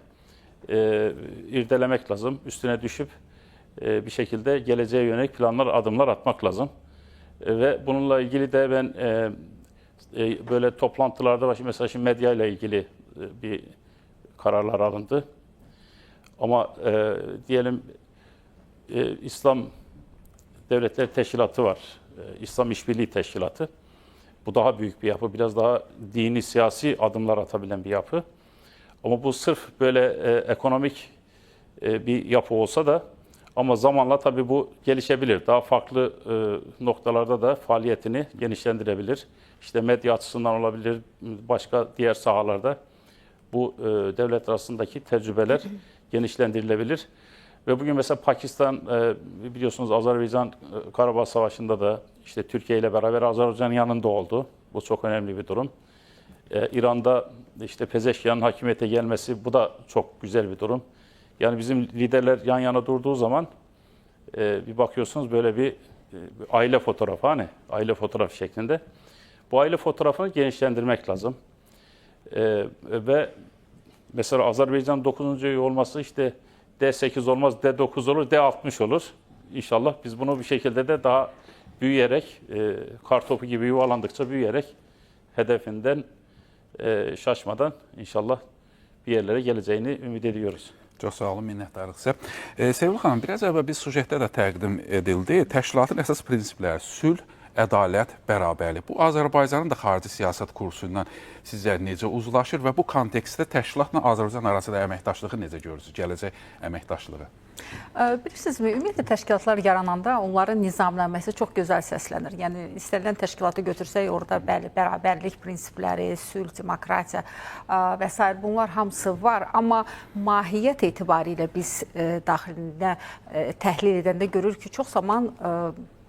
Speaker 7: irdelemek lazım. Üstüne düşüp bir şekilde geleceğe yönelik planlar, adımlar atmak lazım. Ve bununla ilgili de ben böyle toplantılarda mesela şimdi medya ile ilgili bir kararlar alındı. Ama diyelim İslam Devletleri Teşkilatı var. İslam İşbirliği Teşkilatı. Bu daha büyük bir yapı. Biraz daha dini, siyasi adımlar atabilen bir yapı. Ama bu sırf böyle ekonomik bir yapı olsa da ama zamanla tabii bu gelişebilir. Daha farklı noktalarda da faaliyetini genişlendirebilir. İşte medya açısından olabilir, başka diğer sahalarda bu devlet arasındaki tecrübeler genişlendirilebilir. Ve bugün mesela Pakistan biliyorsunuz Azerbaycan Karabağ Savaşı'nda da işte Türkiye ile beraber Azerbaycan'ın yanında oldu. Bu çok önemli bir durum. İran'da işte Pezeşkiyan'ın hakimiyete gelmesi bu da çok güzel bir durum. Yani bizim liderler yan yana durduğu zaman bir bakıyorsunuz böyle bir aile fotoğrafı aile fotoğrafı şeklinde. Bu aile fotoğrafını genişlendirmek lazım. Ve mesela Azerbaycan 9. üye olması işte D8 olmaz, D9 olur, D60 olur. İnşallah biz bunu bir şekilde de daha büyüyerek, kartopu gibi yuvarlandıkça büyüyerek hedefinden şaşmadan inşallah bir yerlere geleceğini ümit ediyoruz.
Speaker 1: Çox sağ olun, minnətdarıq sizə. Sevgili xanım, biraz əvvəl bir sujetdə də təqdim edildi. Təşkilatın əsas prinsipləri sülh, ədalət, bərabərlik. Bu Azərbaycanın da xarici siyasət kursu ilə sizə necə uzlaşır və bu kontekstdə təşkilatla Azərbaycan arasında əməkdaşlığı necə görürsünüz, gələcək əməkdaşlığı?
Speaker 3: Bilirsinizmi, ümumiyyətlə təşkilatlar yarananda onların nizamnaməsi çox gözəl səslənir. Yəni istənilən təşkilatı götürsək, orada bəli, bərabərlik prinsipləri, sülh, demokratiya və s. bunlar hamısı var. Amma mahiyyət etibarilə biz daxilində təhlil edəndə görürük ki, çox zaman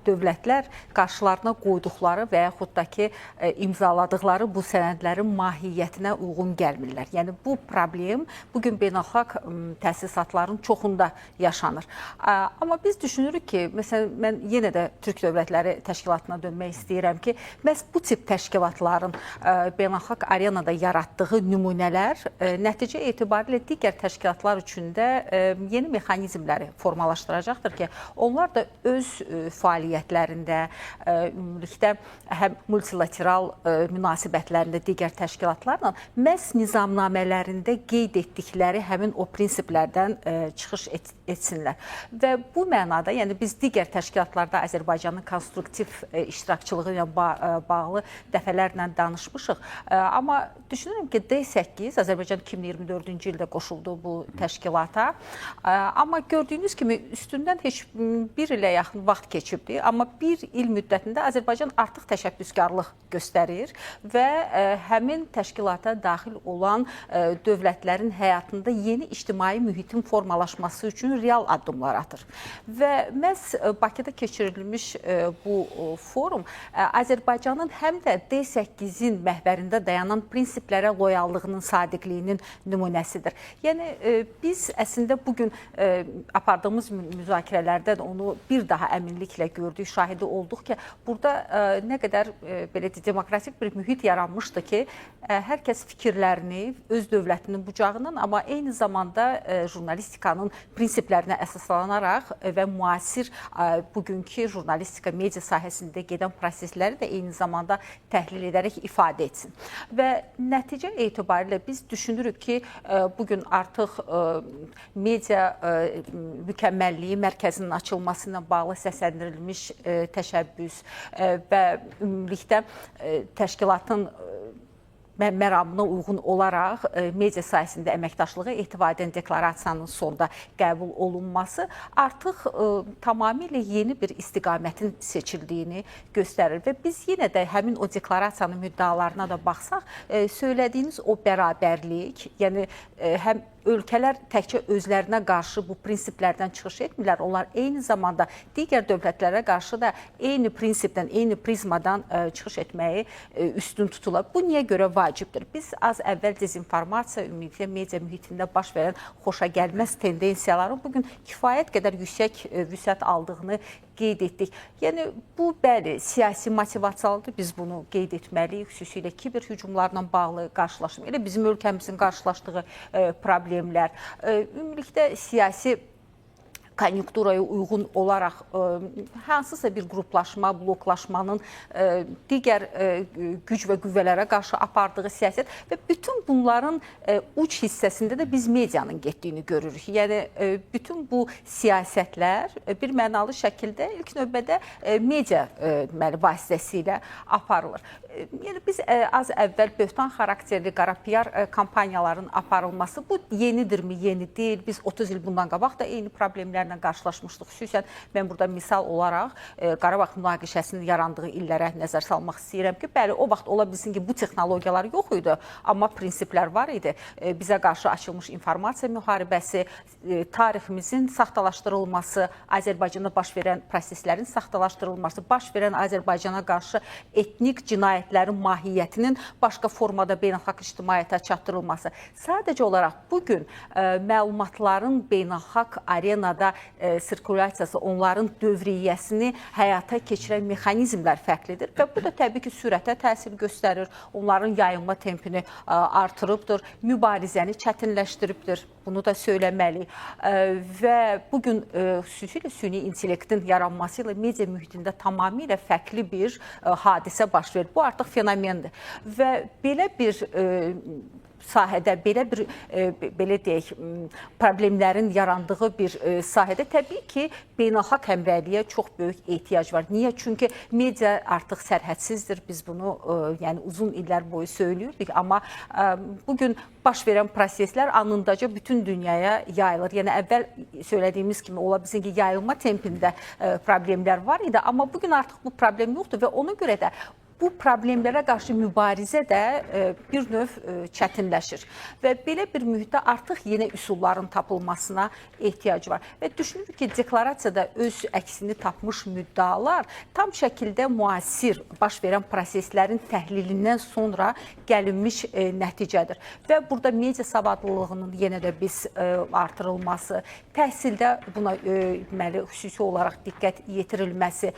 Speaker 3: dövlətlər qarşılarına qoyduqları və yaxud da ki, imzaladıqları bu sənədlərin mahiyyətinə uyğun gəlmirlər. Yəni, bu problem bugün beynəlxalq təsisatların çoxunda yaşanır. Amma biz düşünürük ki, məsələn, mən yenə də Türk Dövlətləri Təşkilatına dönmək istəyirəm ki, məhz bu tip təşkilatların beynəlxalq arenada yaratdığı nümunələr nəticə etibarilə digər təşkilatlar üçün də yeni mexanizmləri formalaşdıracaqdır ki, onlar da öz fəaliyyətlərində, ümumilikdə həm multilateral münasibətlərində digər təşkilatlarla məhz nizamnamələrində qeyd etdikləri həmin o prinsiplərdən çıxış etsinlər. Və bu mənada, yəni biz digər təşkilatlarda Azərbaycanın konstruktiv iştirakçılığı ilə bağlı dəfələrlə danışmışıq. Amma düşünürəm ki, D8, Azərbaycan 2024-cü ildə qoşuldu bu təşkilata. Amma gördüyünüz kimi üstündən heç bir ilə yaxın vaxt keçibdi. Amma bir il müddətində Azərbaycan artıq təşəbbüskarlıq göstərir və həmin təşkilata daxil olan dövlətlərin həyatında yeni ictimai mühitin formalaşması üçün real addımlar atır. Və məhz Bakıda keçirilmiş bu forum Azərbaycanın həm də D8-in məhvərində dayanan prinsiplərə loyallığının, sadiqliyinin nümunəsidir. Yəni, biz əslində bugün apardığımız müzakirələrdə onu bir daha əminliklə gördük, şahidi olduq ki, burada nə qədər belə demokratik bir mühit yaranmışdı ki, hər kəs fikirlərini öz dövlətinin bucağından, amma eyni zamanda jurnalistikanın prinsiplərinə əsaslanaraq və müasir bugünkü jurnalistika, media sahəsində gedən prosesləri də eyni zamanda təhlil edərək ifadə etsin. Və nəticə etibarilə biz düşünürük ki, bugün artıq media mükəmməlliyi mərkəzinin açılması ilə bağlı səsləndirilmiş təşəbbüs və ümumilikdə təşkilatın məramına uyğun olaraq media sahəsində əməkdaşlığı etibar edən deklarasiyanın sonda qəbul olunması artıq tamamilə yeni bir istiqamətin seçildiyini göstərir və biz yenə də həmin o deklarasiyanın müddalarına da baxsaq, söylədiyiniz o bərabərlik, yəni həm ölkələr təkcə özlərinə qarşı bu prinsiplərdən çıxış etmirlər. Onlar eyni zamanda digər dövlətlərə qarşı da eyni prinsipdən, eyni prizmadan çıxış etməyi üstün tuturlar. Bu niyə görə vacibdir? Biz az əvvəl dezinformasiya, ümumiliklə media mühitində baş verən xoşagəlməz tendensiyaların bugün kifayət qədər yüksək vüsət aldığını qeyd etdik. Yəni, bu, bəli, siyasi motivasiyalıdır. Biz bunu qeyd etməliyik, xüsusilə kiber hücumlarla bağlı qarşılaşma. Elə bizim ölkəmizin qarşılaşdığı problemlər, ümumilikdə siyasi konjunkturaya uyğun olaraq hansısa bir qruplaşma, bloklaşmanın digər güc və qüvvələrə qarşı apardığı siyasət və bütün bunların uç hissəsində də biz medianın getdiyini görürük. Yəni, bütün bu siyasətlər bir mənalı şəkildə ilk növbədə media vasitəsilə aparılır. Yəni, biz az əvvəl böhtan xarakterli qara PR kampaniyaların aparılması, bu yenidirmi, yeni deyil. Biz 30 il bundan qabaq da eyni problemlərlə qarşılaşmışdıq. Xüsusən mən burada misal olaraq Qarabağ münaqişəsinin yarandığı illərə nəzər salmaq istəyirəm ki, bəli, o vaxt ola bilsin ki, bu texnologiyalar yox idi, amma prinsiplər var idi. Bizə qarşı açılmış informasiya müharibəsi, tariximizin saxtalaşdırılması, Azərbaycanda baş verən proseslərin saxtalaşdırılması, baş verən Azərbaycana qarşı etnik cinayətlərin mahiyyətinin başqa formada beynəlxalq ictimaiyyətə çatdırılması. Sadəcə olaraq bugün məlumatların beynəlxalq arenada sirkulyasiyası, onların dövriyyəsini həyata keçirən mexanizmlər fərqlidir və bu da təbii ki, sürətə təsir göstərir, onların yayılma tempini artırıbdır, mübarizəni çətinləşdiribdir, bunu da söyləməliyik. Və bugün xüsusilə süni intellektin yaranması ilə media mühitində tamamilə fərqli bir hadisə baş verir. Bu artıq fenomendir və belə bir sahədə, belə deyək, problemlərin yarandığı bir sahədə təbii ki, beynəlxalq həmrəyliyə çox böyük ehtiyac var. Niyə? Çünki media artıq sərhədsizdir. Biz bunu yəni uzun illər boyu söylüyorduk, amma bugün baş verən proseslər anındaca bütün dünyaya yayılır. Yəni əvvəl söylədiyimiz kimi ola bilsin ki, yayılma tempində problemlər var idi, amma bugün artıq bu problem yoxdur və ona görə də bu problemlərə qarşı mübarizə də bir növ çətinləşir və belə bir mühitdə artıq yeni üsulların tapılmasına ehtiyac var. Və düşünürük ki, deklarasiyada öz əksini tapmış müddalar tam şəkildə müasir baş verən proseslərin təhlilindən sonra gəlinmiş nəticədir. Və burada media savadlılığının yenə də biz artırılması, təhsildə buna xüsusi olaraq diqqət yetirilməsi,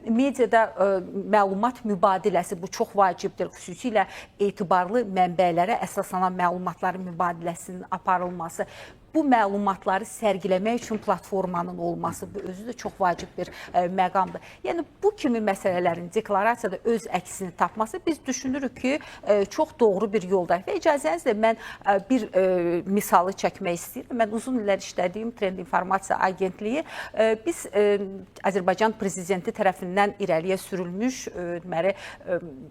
Speaker 3: mediada məlumat mübadiləsi bu çox vacibdir. Xüsusilə etibarlı mənbələrə əsaslanan məlumatların mübadiləsinin aparılması, bu məlumatları sərgiləmək üçün platformanın olması bu özü də çox vacib bir məqamdır. Yəni bu kimi məsələlərin deklarasiyada öz əksini tapması biz düşünürük ki, çox doğru bir yoldayıq. Və icazənizlə mən bir misalı çəkmək istəyirəm. Mən uzun illər işlədiyim Trend İnformasiya Agentliyi biz Azərbaycan prezidenti tərəfindən irəliyə sürülmüş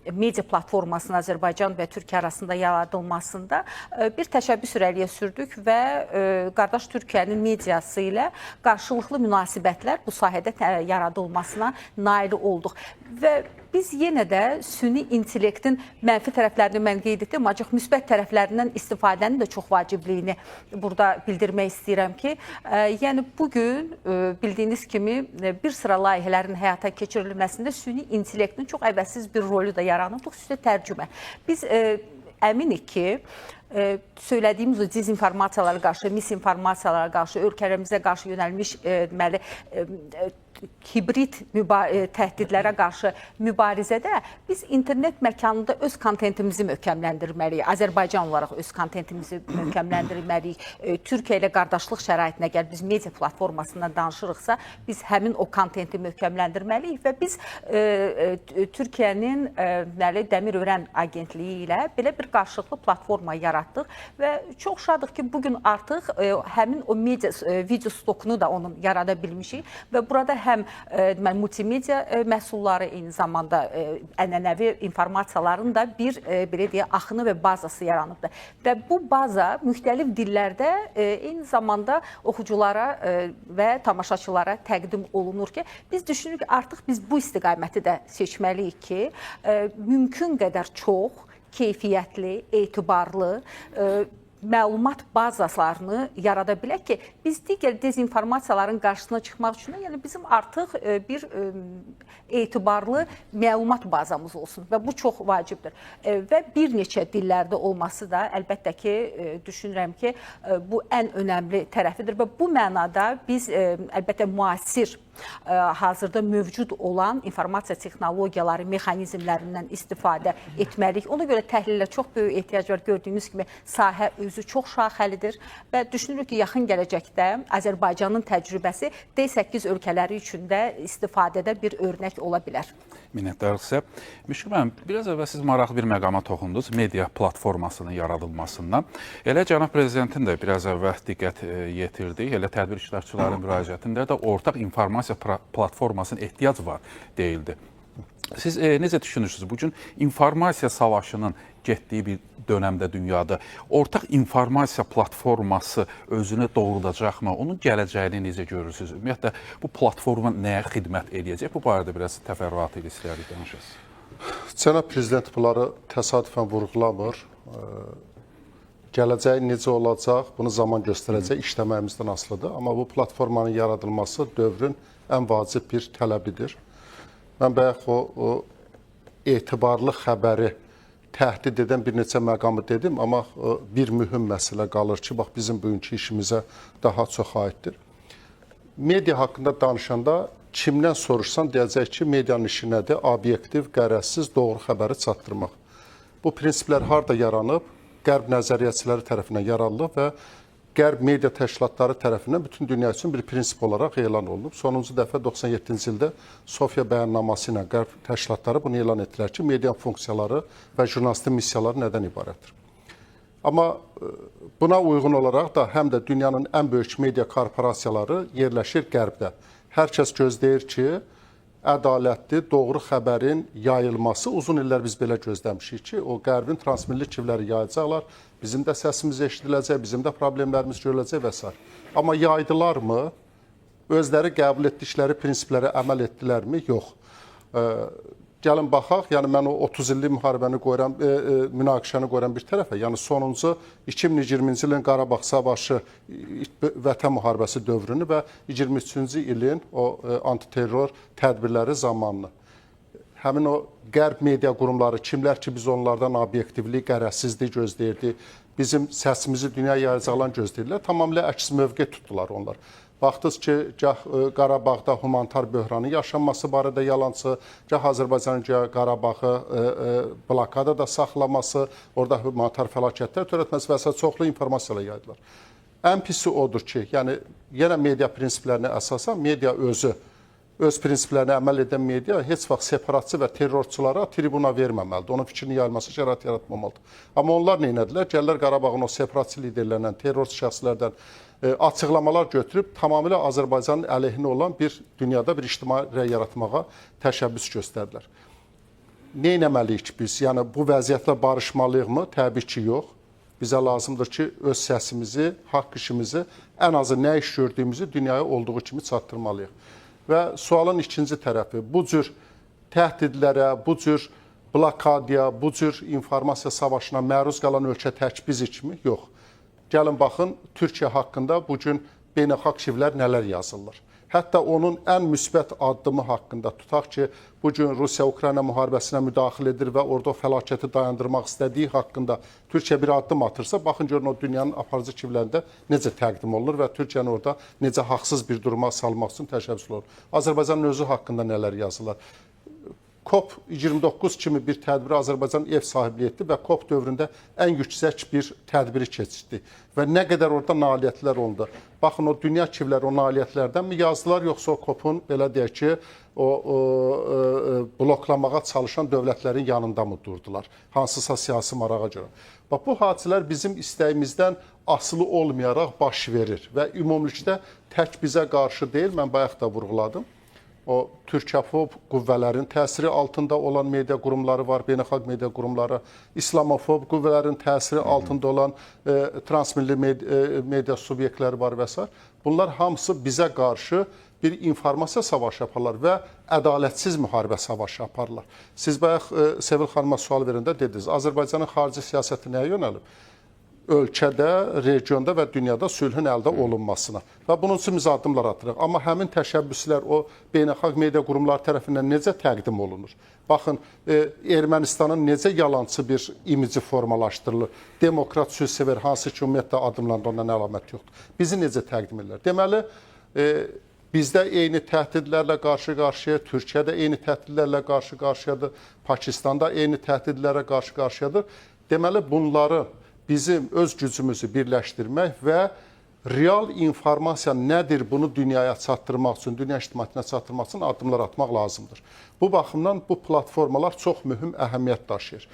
Speaker 3: media platformasının Azərbaycan və Türkiyə arasında yaradılmasında bir təşəbbüs irəliyə sürdük və qardaş Türkiyənin mediası ilə qarşılıqlı münasibətlər bu sahədə yaradılmasına nail olduq. Və biz yenə də süni intellektin mənfi tərəflərini mən qeyd etdim, ancaq müsbət tərəflərindən istifadənin də çox vacibliyini burada bildirmək istəyirəm ki, yəni bugün bildiyiniz kimi bir sıra layihələrin həyata keçirilməsində süni intellektin çox əvəzsiz bir rolü də yaranıb, xüsusilə tərcümə. Biz əminik ki, söylədiyimiz o dezinformasiyalara qarşı, misinformasiyalara qarşı, ölkələrimizə qarşı yönəlmiş hibrid təhdidlərə qarşı mübarizədə biz internet məkanında öz kontentimizi möhkəmləndirməliyik. Azərbaycan olaraq öz kontentimizi möhkəmləndirməliyik. Türkiyə ilə qardaşlıq şəraitinə gəl, biz media platformasından danışırıqsa, biz həmin o kontenti möhkəmləndirməliyik və biz Türkiyənin Dəmirören Agentliyi ilə belə bir qarşılıqlı platforma yaratdıq və çox şadıq ki, bugün artıq həmin o media video stokunu da onun yarada bilmişik və burada həm multimedia məhsulları, eyni zamanda ənənəvi informasiyaların da bir belə deyək, axını və bazası yaranıbdır. Və bu baza müxtəlif dillərdə eyni zamanda oxuculara və tamaşaçılara təqdim olunur ki, biz düşünürük ki, artıq biz bu istiqaməti də seçməliyik ki, mümkün qədər çox keyfiyyətli, etibarlı məlumat bazalarını yarada bilək ki, biz digər dezinformasiyaların qarşısına çıxmaq üçün, yəni bizim artıq bir etibarlı məlumat bazamız olsun və bu çox vacibdir. Və bir neçə dillərdə olması da əlbəttə ki, düşünürəm ki, bu ən önəmli tərəfidir və bu mənada biz əlbəttə müasir hazırda mövcud olan informasiya texnologiyaları, mexanizmlərindən istifadə etməliyik. Ona görə təhlilə çox böyük ehtiyac var. Gördüyünüz kimi sahə özü çox şaxəlidir və düşünürük ki, yaxın gələcəkdə Azərbaycanın təcrübəsi D8 ölkələri üçün də istifadədə bir örnək ola bilər.
Speaker 1: Minnətdarıq sizə. Müşkül müəllim, biraz əvvəl siz maraqlı bir məqama toxundunuz, media platformasının yaradılmasından. Elə cənab prezidentin də biraz əvvəl diqqət yetirdi, elə tədbir iştirakçılarının müraciətində də ortaq informasiya platformasının ehtiyac var deyildi. Siz necə düşünürsünüz? Bugün informasiya savaşının getdiyi bir dönəmdə dünyada ortaq informasiya platforması özünü doğrudacaqmı? Onun gələcəyini necə görürsünüz? Ümumiyyətlə, bu platforma nəyə xidmət edəcək? Bu barədə biraz təfərrüat ilə istəyərik danışasınız.
Speaker 5: Cənab Prezident bunları təsadüfən vurğulamır. Gələcəyi necə olacaq, bunu zaman göstərəcək, işləməyimizdən asılıdır. Amma bu platformanın yaradılması dövrün ən vacib bir tələbidir. Mən bayaq o etibarlı xəbəri təhdid edən bir neçə məqamı dedim, amma bir mühüm məsələ qalır ki, bax bizim bugünkü işimizə daha çox aiddir. Media haqqında danışanda kimdən soruşsan deyəcək ki, medianın işi nədir? Obyektiv, qərəzsiz, doğru xəbəri çatdırmaq. Bu prinsiplər harda yaranıb? Qərb nəzəriyyəçiləri tərəfindən yaradılıb və Qərb media təşkilatları tərəfindən bütün dünya üçün bir prinsip olaraq elan olunub. Sonuncu dəfə 97-ci ildə Sofiya bəyannaması ilə Qərb təşkilatları bunu elan etdilər ki, media funksiyaları və jurnalistin missiyaları nədən ibarətdir. Amma buna uyğun olaraq da həm də dünyanın ən böyük media korporasiyaları yerləşir Qərbdə. Hər kəs gözləyir ki, ədalətli, doğru xəbərin yayılması, uzun illər biz belə gözləmişik ki, o Qərbin transmilli kivləri yayacaqlar, bizim də səsimiz eşidiləcək, bizim də problemlərimiz görüləcək və s. Amma yaydılarmı, özləri qəbul etdikləri prinsiplərə əməl etdilərmi? Yox. gəlin baxaq, yəni mən o 30 illik müharibəni qoyuram, münaqişəni qoyuram bir tərəfə. Yəni sonuncu 2020-ci ilin Qarabağ savaşı, Vətən müharibəsi dövrünü və 23-cü ilin o antiterror tədbirləri zamanını. Həmin o qərb media qurumları, kimlər ki biz onlardan obyektivlik, qərəzsizlik gözləyirdik, bizim səsimizi dünya yayacaqlarını gözləyirlər, tamamilə əks mövqe tutdular onlar. Baxdınız ki, gah Qarabağda humanitar böhranın yaşanması barədə yalançı, gah Azərbaycanın Qarabağı blokadada saxlaması, orada humanitar fəlakətlər törətməsi və s. çoxlu informasiyalar yaydılar. Ən pisi odur ki, yəni yenə media prinsiplərinə əsasən media öz prinsiplərinə əməl edən media heç vaxt separatçı və terrorçulara tribuna verməməlidir. Onun fikrini yayılması şərait yaratmamalıdır. Amma onlar nə edilər? Gəlirlər Qarabağın o separatçı liderlərindən, terrorçu şəxslərdən açıqlamalar götürüb tamamilə Azərbaycanın əleyhinə olan bir dünyada bir ictimai rəy yaratmağa təşəbbüs göstərdilər. Nə etməliyik biz? Yəni bu vəziyyətlə barışmalıyıqmı? Təbii ki, yox. Bizə lazımdır ki, öz səsimizi, haqq işimizi, ən azı nə iş gördüyümüzü dünyaya olduğu kimi çatdırmalıyıq. Və sualın ikinci tərəfi, bu cür təhdidlərə, bu cür blokadiya, bu cür informasiya savaşına məruz qalan ölkə tək bizikmi? Yox. Gəlin baxın, Türkiyə haqqında bugün beynəlxalq arşivlər nələr yazırlar. Hətta onun ən müsbət addımı haqqında tutaq ki, bugün Rusiya-Ukrayna müharibəsinə müdaxilə edir və orada o fəlakəti dayandırmaq istədiyi haqqında Türkiyə bir addım atırsa, baxın görün o dünyanın aparıcı arşivlərində necə təqdim olunur və Türkiyəni orada necə haqsız bir duruma salmaq üçün təşəbbüs olunur. Azərbaycanın özü haqqında nələr yazırlar. COP29 kimi bir tədbiri Azərbaycan ev sahibliyi etdi və COP dövründə ən yüksək bir tədbiri keçirdi. Və nə qədər orada nailiyyətlər oldu. Baxın, o dünya arşivləri o nailiyyətlərdən mi yazdılar, yoxsa o COP-un, belə deyək ki, bloklamağa çalışan dövlətlərin yanında mı durdular? Hansısa siyasi marağa görə. Bax, bu hadisələr bizim istəyimizdən asılı olmayaraq baş verir və ümumilikdə tək bizə qarşı deyil, mən bayaq da vurğuladım. O türkəfob qüvvələrin təsiri altında olan media qurumları var, beynəlxalq media qurumları, İslamofob qüvvələrin təsiri altında olan transmilli media subyektləri var və s. Bunlar hamısı bizə qarşı bir informasiya savaşı yaparlar və ədalətsiz müharibə savaşı yaparlar. Siz bayaq Sevil xanıma sual verəndə dediniz, Azərbaycanın xarici siyasəti nəyə yönəlib? Ölkədə, regionda və dünyada sülhün əldə olunmasına və bunun üçün biz addımlar atırıq. Amma həmin təşəbbüslər o beynəlxalq media qurumları tərəfindən necə təqdim olunur? Baxın, Ermənistanın necə yalançı bir imici formalaşdırılır? Demokrat, sülhsevər, hansı ki, ümumiyyətlə adımlarında ondan əlamət yoxdur. Bizi necə təqdim edirlər? Deməli, bizdə eyni təhdidlərlə qarşı-qarşıya, Türkiyədə eyni təhdidlərlə qarşı-qarşıyadır, Pakistanda eyni təhdidlərlə qarşı-qarşıyadır. Deməli, bunları bizim öz gücümüzü birləşdirmək və real informasiya nədir bunu dünyaya çatdırmaq üçün, dünya ictimaiyyətinə çatdırmaq üçün addımlar atmaq lazımdır. Bu baxımdan bu platformalar çox mühüm əhəmiyyət daşıyır.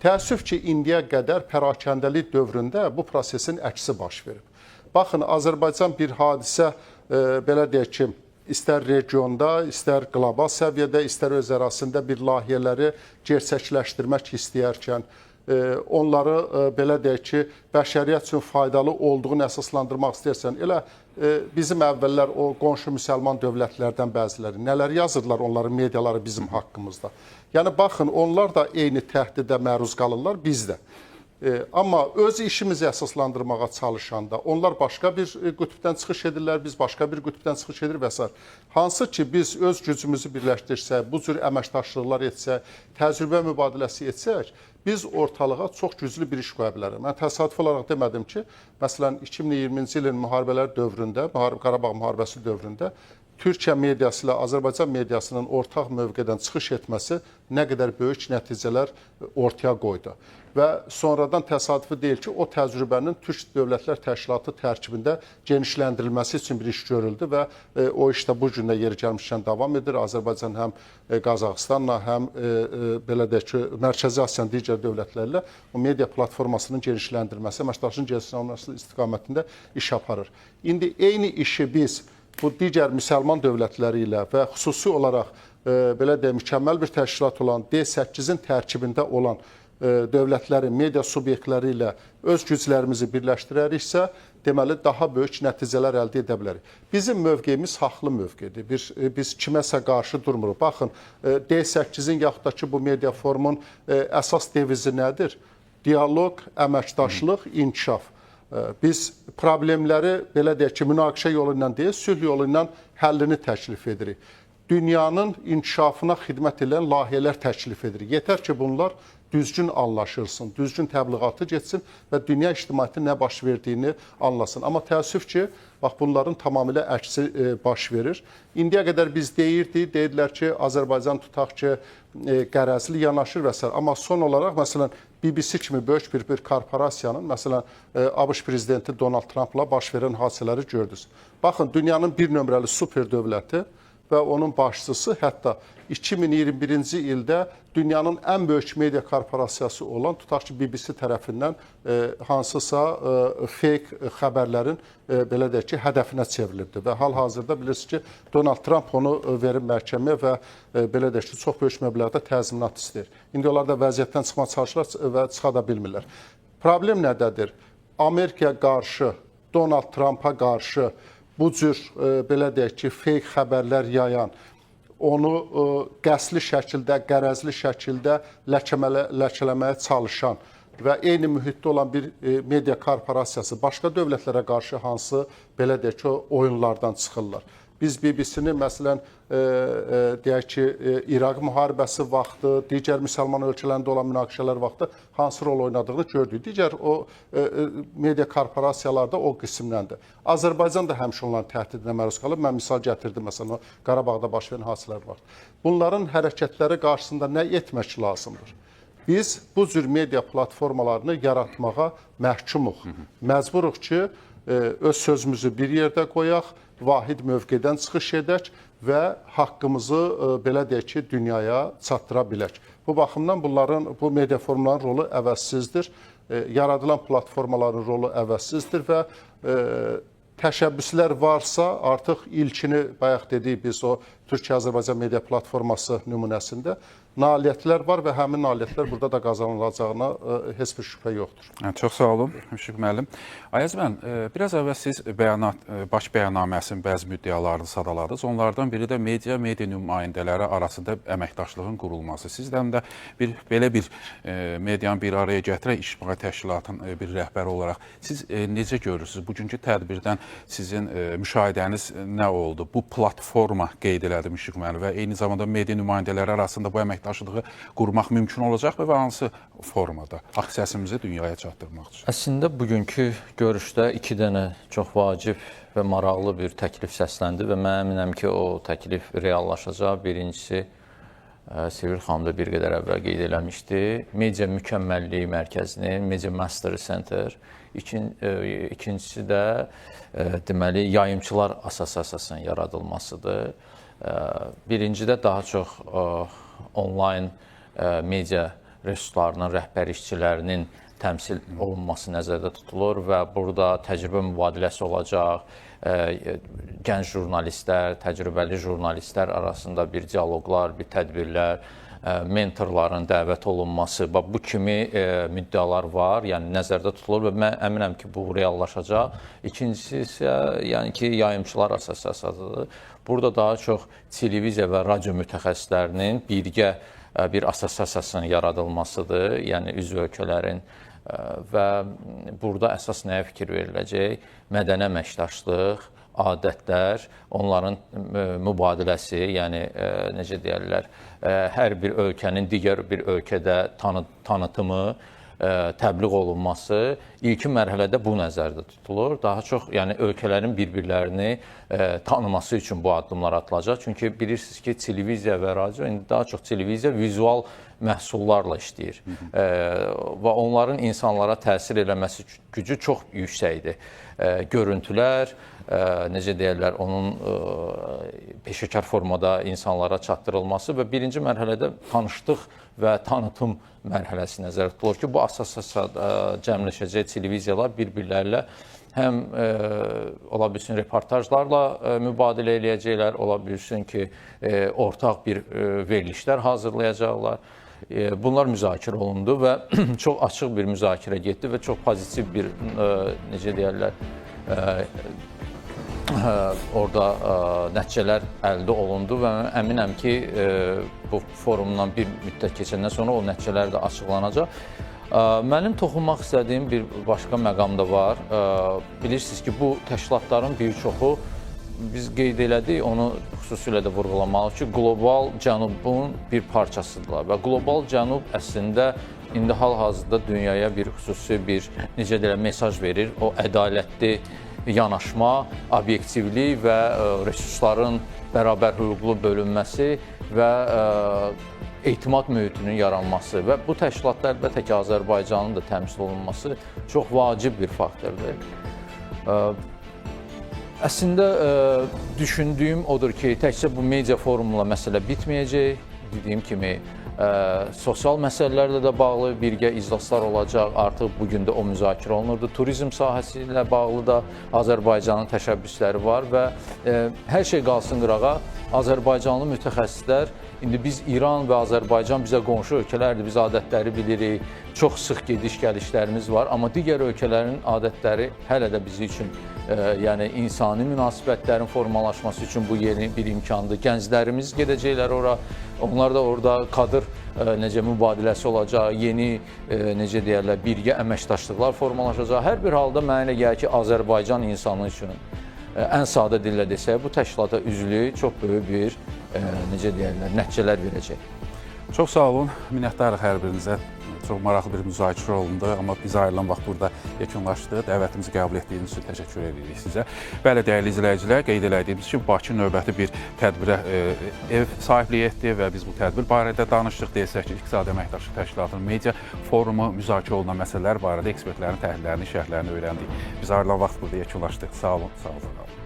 Speaker 5: Təəssüf ki, indiyə qədər pərakəndəlik dövründə bu prosesin əksi baş verib. Baxın, Azərbaycan bir hadisə, belə deyək ki, istər regionda, istər qlobal səviyyədə, istər öz ərazisində bir layihələri gerçəkləşdirmək istəyərkən, onları belə deyək ki, bəşəriyyət üçün faydalı olduğunu əsaslandırmaq istəyirsən, elə bizim əvvəllər o qonşu müsəlman dövlətlərdən bəziləri nələr yazırlar onların mediaları bizim haqqımızda. Yəni, baxın, onlar da eyni təhdidə məruz qalırlar, biz də. Amma öz işimizi əsaslandırmağa çalışanda onlar başqa bir qütbdən çıxış edirlər, biz başqa bir qütbdən çıxış edir və s. Hansı ki, biz öz gücümüzü birləşdirsək, bu cür əməkdaşlıqlar etsək, təcrübə mübadiləsi etsək, biz ortalığa çox güclü bir iş qoya bilərik. Mən təsadüf olaraq demədim ki, məsələn, 2020-ci ilin müharibələr dövründə, Qarabağ müharibəsi dövründə Türkiyə mediası ilə Azərbaycan mediasının ortaq mövqedən çıxış etməsi nə qədər böyük nəticələr ortaya qoydu. Və sonradan təsadüfi deyil ki, o təcrübənin Türk Dövlətlər Təşkilatı tərkibində genişləndirilməsi üçün bir iş görüldü və o işdə bu gün də yeri gəlmişkən davam edir. Azərbaycan həm Qazaxıstanla, həm belə deyək ki, Mərkəzi Asiyanın digər dövlətlərlə o media platformasının genişləndirilməsi, əməkdaşlığın genişləndirilməsi istiqamətində iş aparır. İndi eyni işi biz bu digər müsəlman dövlətləri ilə və xüsusi olaraq belə deyək, mükəmməl bir təşkilat olan D8-in tərkibində olan dövlətlərin, media subyektləri ilə öz güclərimizi birləşdirəriksə, deməli daha böyük nəticələr əldə edə bilərik. Bizim mövqeyimiz haqlı mövqedir. Biz kiməsə qarşı durmuruq. Baxın, D8-in yaxud da ki, bu media forumun əsas devizi nədir? Dialoq, əməkdaşlıq, inkişaf. Biz problemləri belə deyək ki, münaqişə yolu ilə deyil, sülh yolu ilə həllini təklif edirik. Dünyanın inkişafına xidmət edən layihələr təklif edirik. Yetər ki, bunlar düzgün anlaşılsın, düzgün təbliğatı getsin və dünya ictimaiyyəti nə baş verdiyini anlasın. Amma təəssüf ki, bax bunların tamamilə əksi baş verir. İndiyə qədər biz deyirdilər ki, Azərbaycan tutaq ki, qərəzli yanaşır və s. Amma son olaraq, məsələn, BBC kimi böyük bir korporasiyanın, məsələn, ABŞ prezidenti Donald Trumpla baş verən hadisələri gördünüz. Baxın, dünyanın bir nömrəli super dövləti və onun başçısı hətta 2021-ci ildə dünyanın ən böyük media korporasiyası olan, tutaq ki, BBC tərəfindən hansısa fake xəbərlərin, belə deyək ki, hədəfinə çevrilibdir. Və hal-hazırda bilirsiniz ki, Donald Trump onu verir məhkəməyə və belə deyək ki, çox böyük məbləğdə təzminat istəyir. İndi onlar da vəziyyətdən çıxmaq çalışırlar və çıxa da bilmirlər. Problem nədədir? Amerikaya qarşı, Donald Trumpa qarşı bu cür, belə deyək ki, fake xəbərlər yayan, onu qəsdli şəkildə, qərəzli şəkildə ləkələməyə çalışan və eyni mühitdə olan bir media korporasiyası başqa dövlətlərə qarşı hansı, belə deyək ki, oyunlardan çıxırlar. Biz BBC-ni, məsələn, deyək ki, İraq müharibəsi vaxtı, digər müsəlman ölkələrində olan münaqişələr vaxtı hansı rol oynadığını gördük. Digər o media korporasiyalar da o qismdəndir. Azərbaycan da həmişə onların təhdidinə məruz qalıb. Mən misal gətirdim, məsələn, o Qarabağda baş verən hadisələr var. Bunların hərəkətləri qarşısında nə etmək lazımdır? Biz bu cür media platformalarını yaratmağa məhkumuq. Məcburuq ki, öz sözümüzü bir yerdə qoyaq, vahid mövqedən çıxış edək və haqqımızı, belə deyək ki, dünyaya çatdıra bilək. Bu baxımdan bu media forumların rolu əvəzsizdir. Yaradılan platformaların rolu əvəzsizdir və təşəbbüslər varsa, artıq ilkini, bayaq dedik biz o Türkiyə-Azərbaycan media platforması nümunəsində nailiyyətlər var və həmin nailiyyətlər burada da qazanılacağına heç bir şübhə yoxdur.
Speaker 1: Çox sağ olun, Müşfiq müəllim. Ayaz müəllim, biraz əvvəl siz baş bəyannaməsinin bəzi müddəalarını sadaladınız. Onlardan biri də media nümayəndələri arasında əməkdaşlığın qurulması. Sizdən də belə bir medianı bir araya gətirən ictimai təşkilatın bir rəhbəri olaraq siz necə görürsünüz? Bugünkü tədbirdən sizin müşahidəniz nə oldu? Bu platforma qeyd elədi Müşfiq müəllim və eyni zamanda media nümayəndələri arasında bu əməkdaşlığı qurmaq mümkün olacaq və hansı formada səsimizi dünyaya çatdırmaq üçün?
Speaker 6: Əslində bugünkü görüşdə 2 dənə çox vacib və maraqlı bir təklif səsləndi və mən əminəm ki, o təklif reallaşacaq. Birincisi, Sevil xanım da bir qədər əvvəl qeyd eləmişdi, Media Mükəmməlliyi Mərkəzinin Media Mastery Center. İkincisi də deməli yayımçılar assosiasiyasının yaradılmasıdır. Birincidə daha çox onlayn media resurslarının rəhbər işçilərinin təmsil olunması nəzərdə tutulur və burada təcrübə mübadiləsi olacaq, gənc jurnalistlər, təcrübəli jurnalistlər arasında bir dialoqlar, bir tədbirlər, mentorların dəvət olunması, bu kimi müddəalar var, yəni nəzərdə tutulur və mən əminəm ki, bu reallaşacaq. İkincisi isə yəni ki, yayımçılar assosiasiyasıdır. Burada daha çox televiziya və radio mütəxəssislərinin birgə bir assosiasiyasının yaradılmasıdır, yəni üzv ölkələrin və burada əsas nəyə fikir veriləcək? Mədəni əməkdaşlıq, adətlər, onların mübadiləsi, yəni necə deyərlər, hər bir ölkənin digər bir ölkədə tanıtımı, təbliğ olunması ilkin mərhələdə bu nəzərdə tutulur. Daha çox yəni ölkələrin bir-birlərini tanıması üçün bu addımlar atılacaq. Çünki bilirsiniz ki, televiziya və radio, indi daha çox televiziya vizual məhsullarla işləyir və onların insanlara təsir eləməsi gücü çox yüksəkdir. Görüntülər, necə deyərlər, onun peşəkar formada insanlara çatdırılması və birinci mərhələdə tanışlıq və tanıtım mərhələsi nəzərdə tutulur ki, bu assosiasiyada cəmləşəcək televiziyalar bir-birlərlə həm ola bilsin reportajlarla mübadilə eləyəcəklər, ola bilsin ki, ortaq bir verilişlər hazırlayacaqlar. Bunlar müzakirə olundu və çox açıq bir müzakirə getdi və çox pozitiv bir, necə deyərlər, orada nəticələr əldə olundu və mən əminəm ki, bu forumdan bir müddət keçəndən sonra o nəticələr də açıqlanacaq. Mənim toxunmaq istədiyim bir başqa məqam da var. Bilirsiniz ki, bu təşkilatların bir çoxu, biz qeyd elədik, onu xüsusilə də vurğulamalıyıq ki, qlobal cənubun bir parçasıdırlar və qlobal cənub əslində indi hal-hazırda dünyaya bir xüsusi bir, necə deyirlər, mesaj verir. O ədalətli yanaşma, obyektivlik və resursların bərabər hüquqlu bölünməsi və etimad mühitinin yaranması və bu təşkilatda əlbəttə ki, Azərbaycanın da təmsil olunması çox vacib bir faktordur. Əslində düşündüyüm odur ki, təkcə bu media forumla məsələ bitməyəcək. Dediyim kimi, sosial məsələlərlə də bağlı birgə iclaslar olacaq. Artıq bugün də o müzakirə olunurdu. Turizm sahəsi ilə bağlı da Azərbaycanın təşəbbüsləri var və hər şey qalsın qırağa. Azərbaycanlı mütəxəssislər, indi biz İran və Azərbaycan bizə qonşu ölkələrdir, biz adətləri bilirik, çox sıx gediş-gəlişlərimiz var, amma digər ölkələrin adətləri hələ də bizim üçün, yəni insani münasibətlərin formalaşması üçün bu yeni bir imkandır. Gənclərimiz gedəcəklər ora, onlar da orada kadr necə mübadiləsi olacaq, yeni, necə deyərlər, birgə əməkdaşlıqlar formalaşacaq. Hər bir halda mənə elə gəlir ki, Azərbaycan insanı üçün ən sadə dillə desək, bu təşkilata üzvlük çox böyük bir, necə deyərlər, nəticələr verəcək.
Speaker 1: Çox sağ olun, minnətdarıq hər birinizə. Çox maraqlı bir müzakirə olundu, amma biz ayrılan vaxt burada yekunlaşdı. Dəvətimizi qəbul etdiyiniz üçün təşəkkür edirik sizə. Bəli, dəyərli izləyicilər, qeyd elədiyimiz kimi Bakı növbəti bir tədbirə ev sahibliyi etdi və biz bu tədbir barədə danışdıq. Desək ki, İqtisadi Əməkdaşlıq Təşkilatının media forumu müzakirə olunan məsələlər barədə ekspertlərin təhlillərini, şərhlərini öyrəndik. Biz ayrılan vaxt burada yekunlaşdıq. Sağ olun, sağ olun.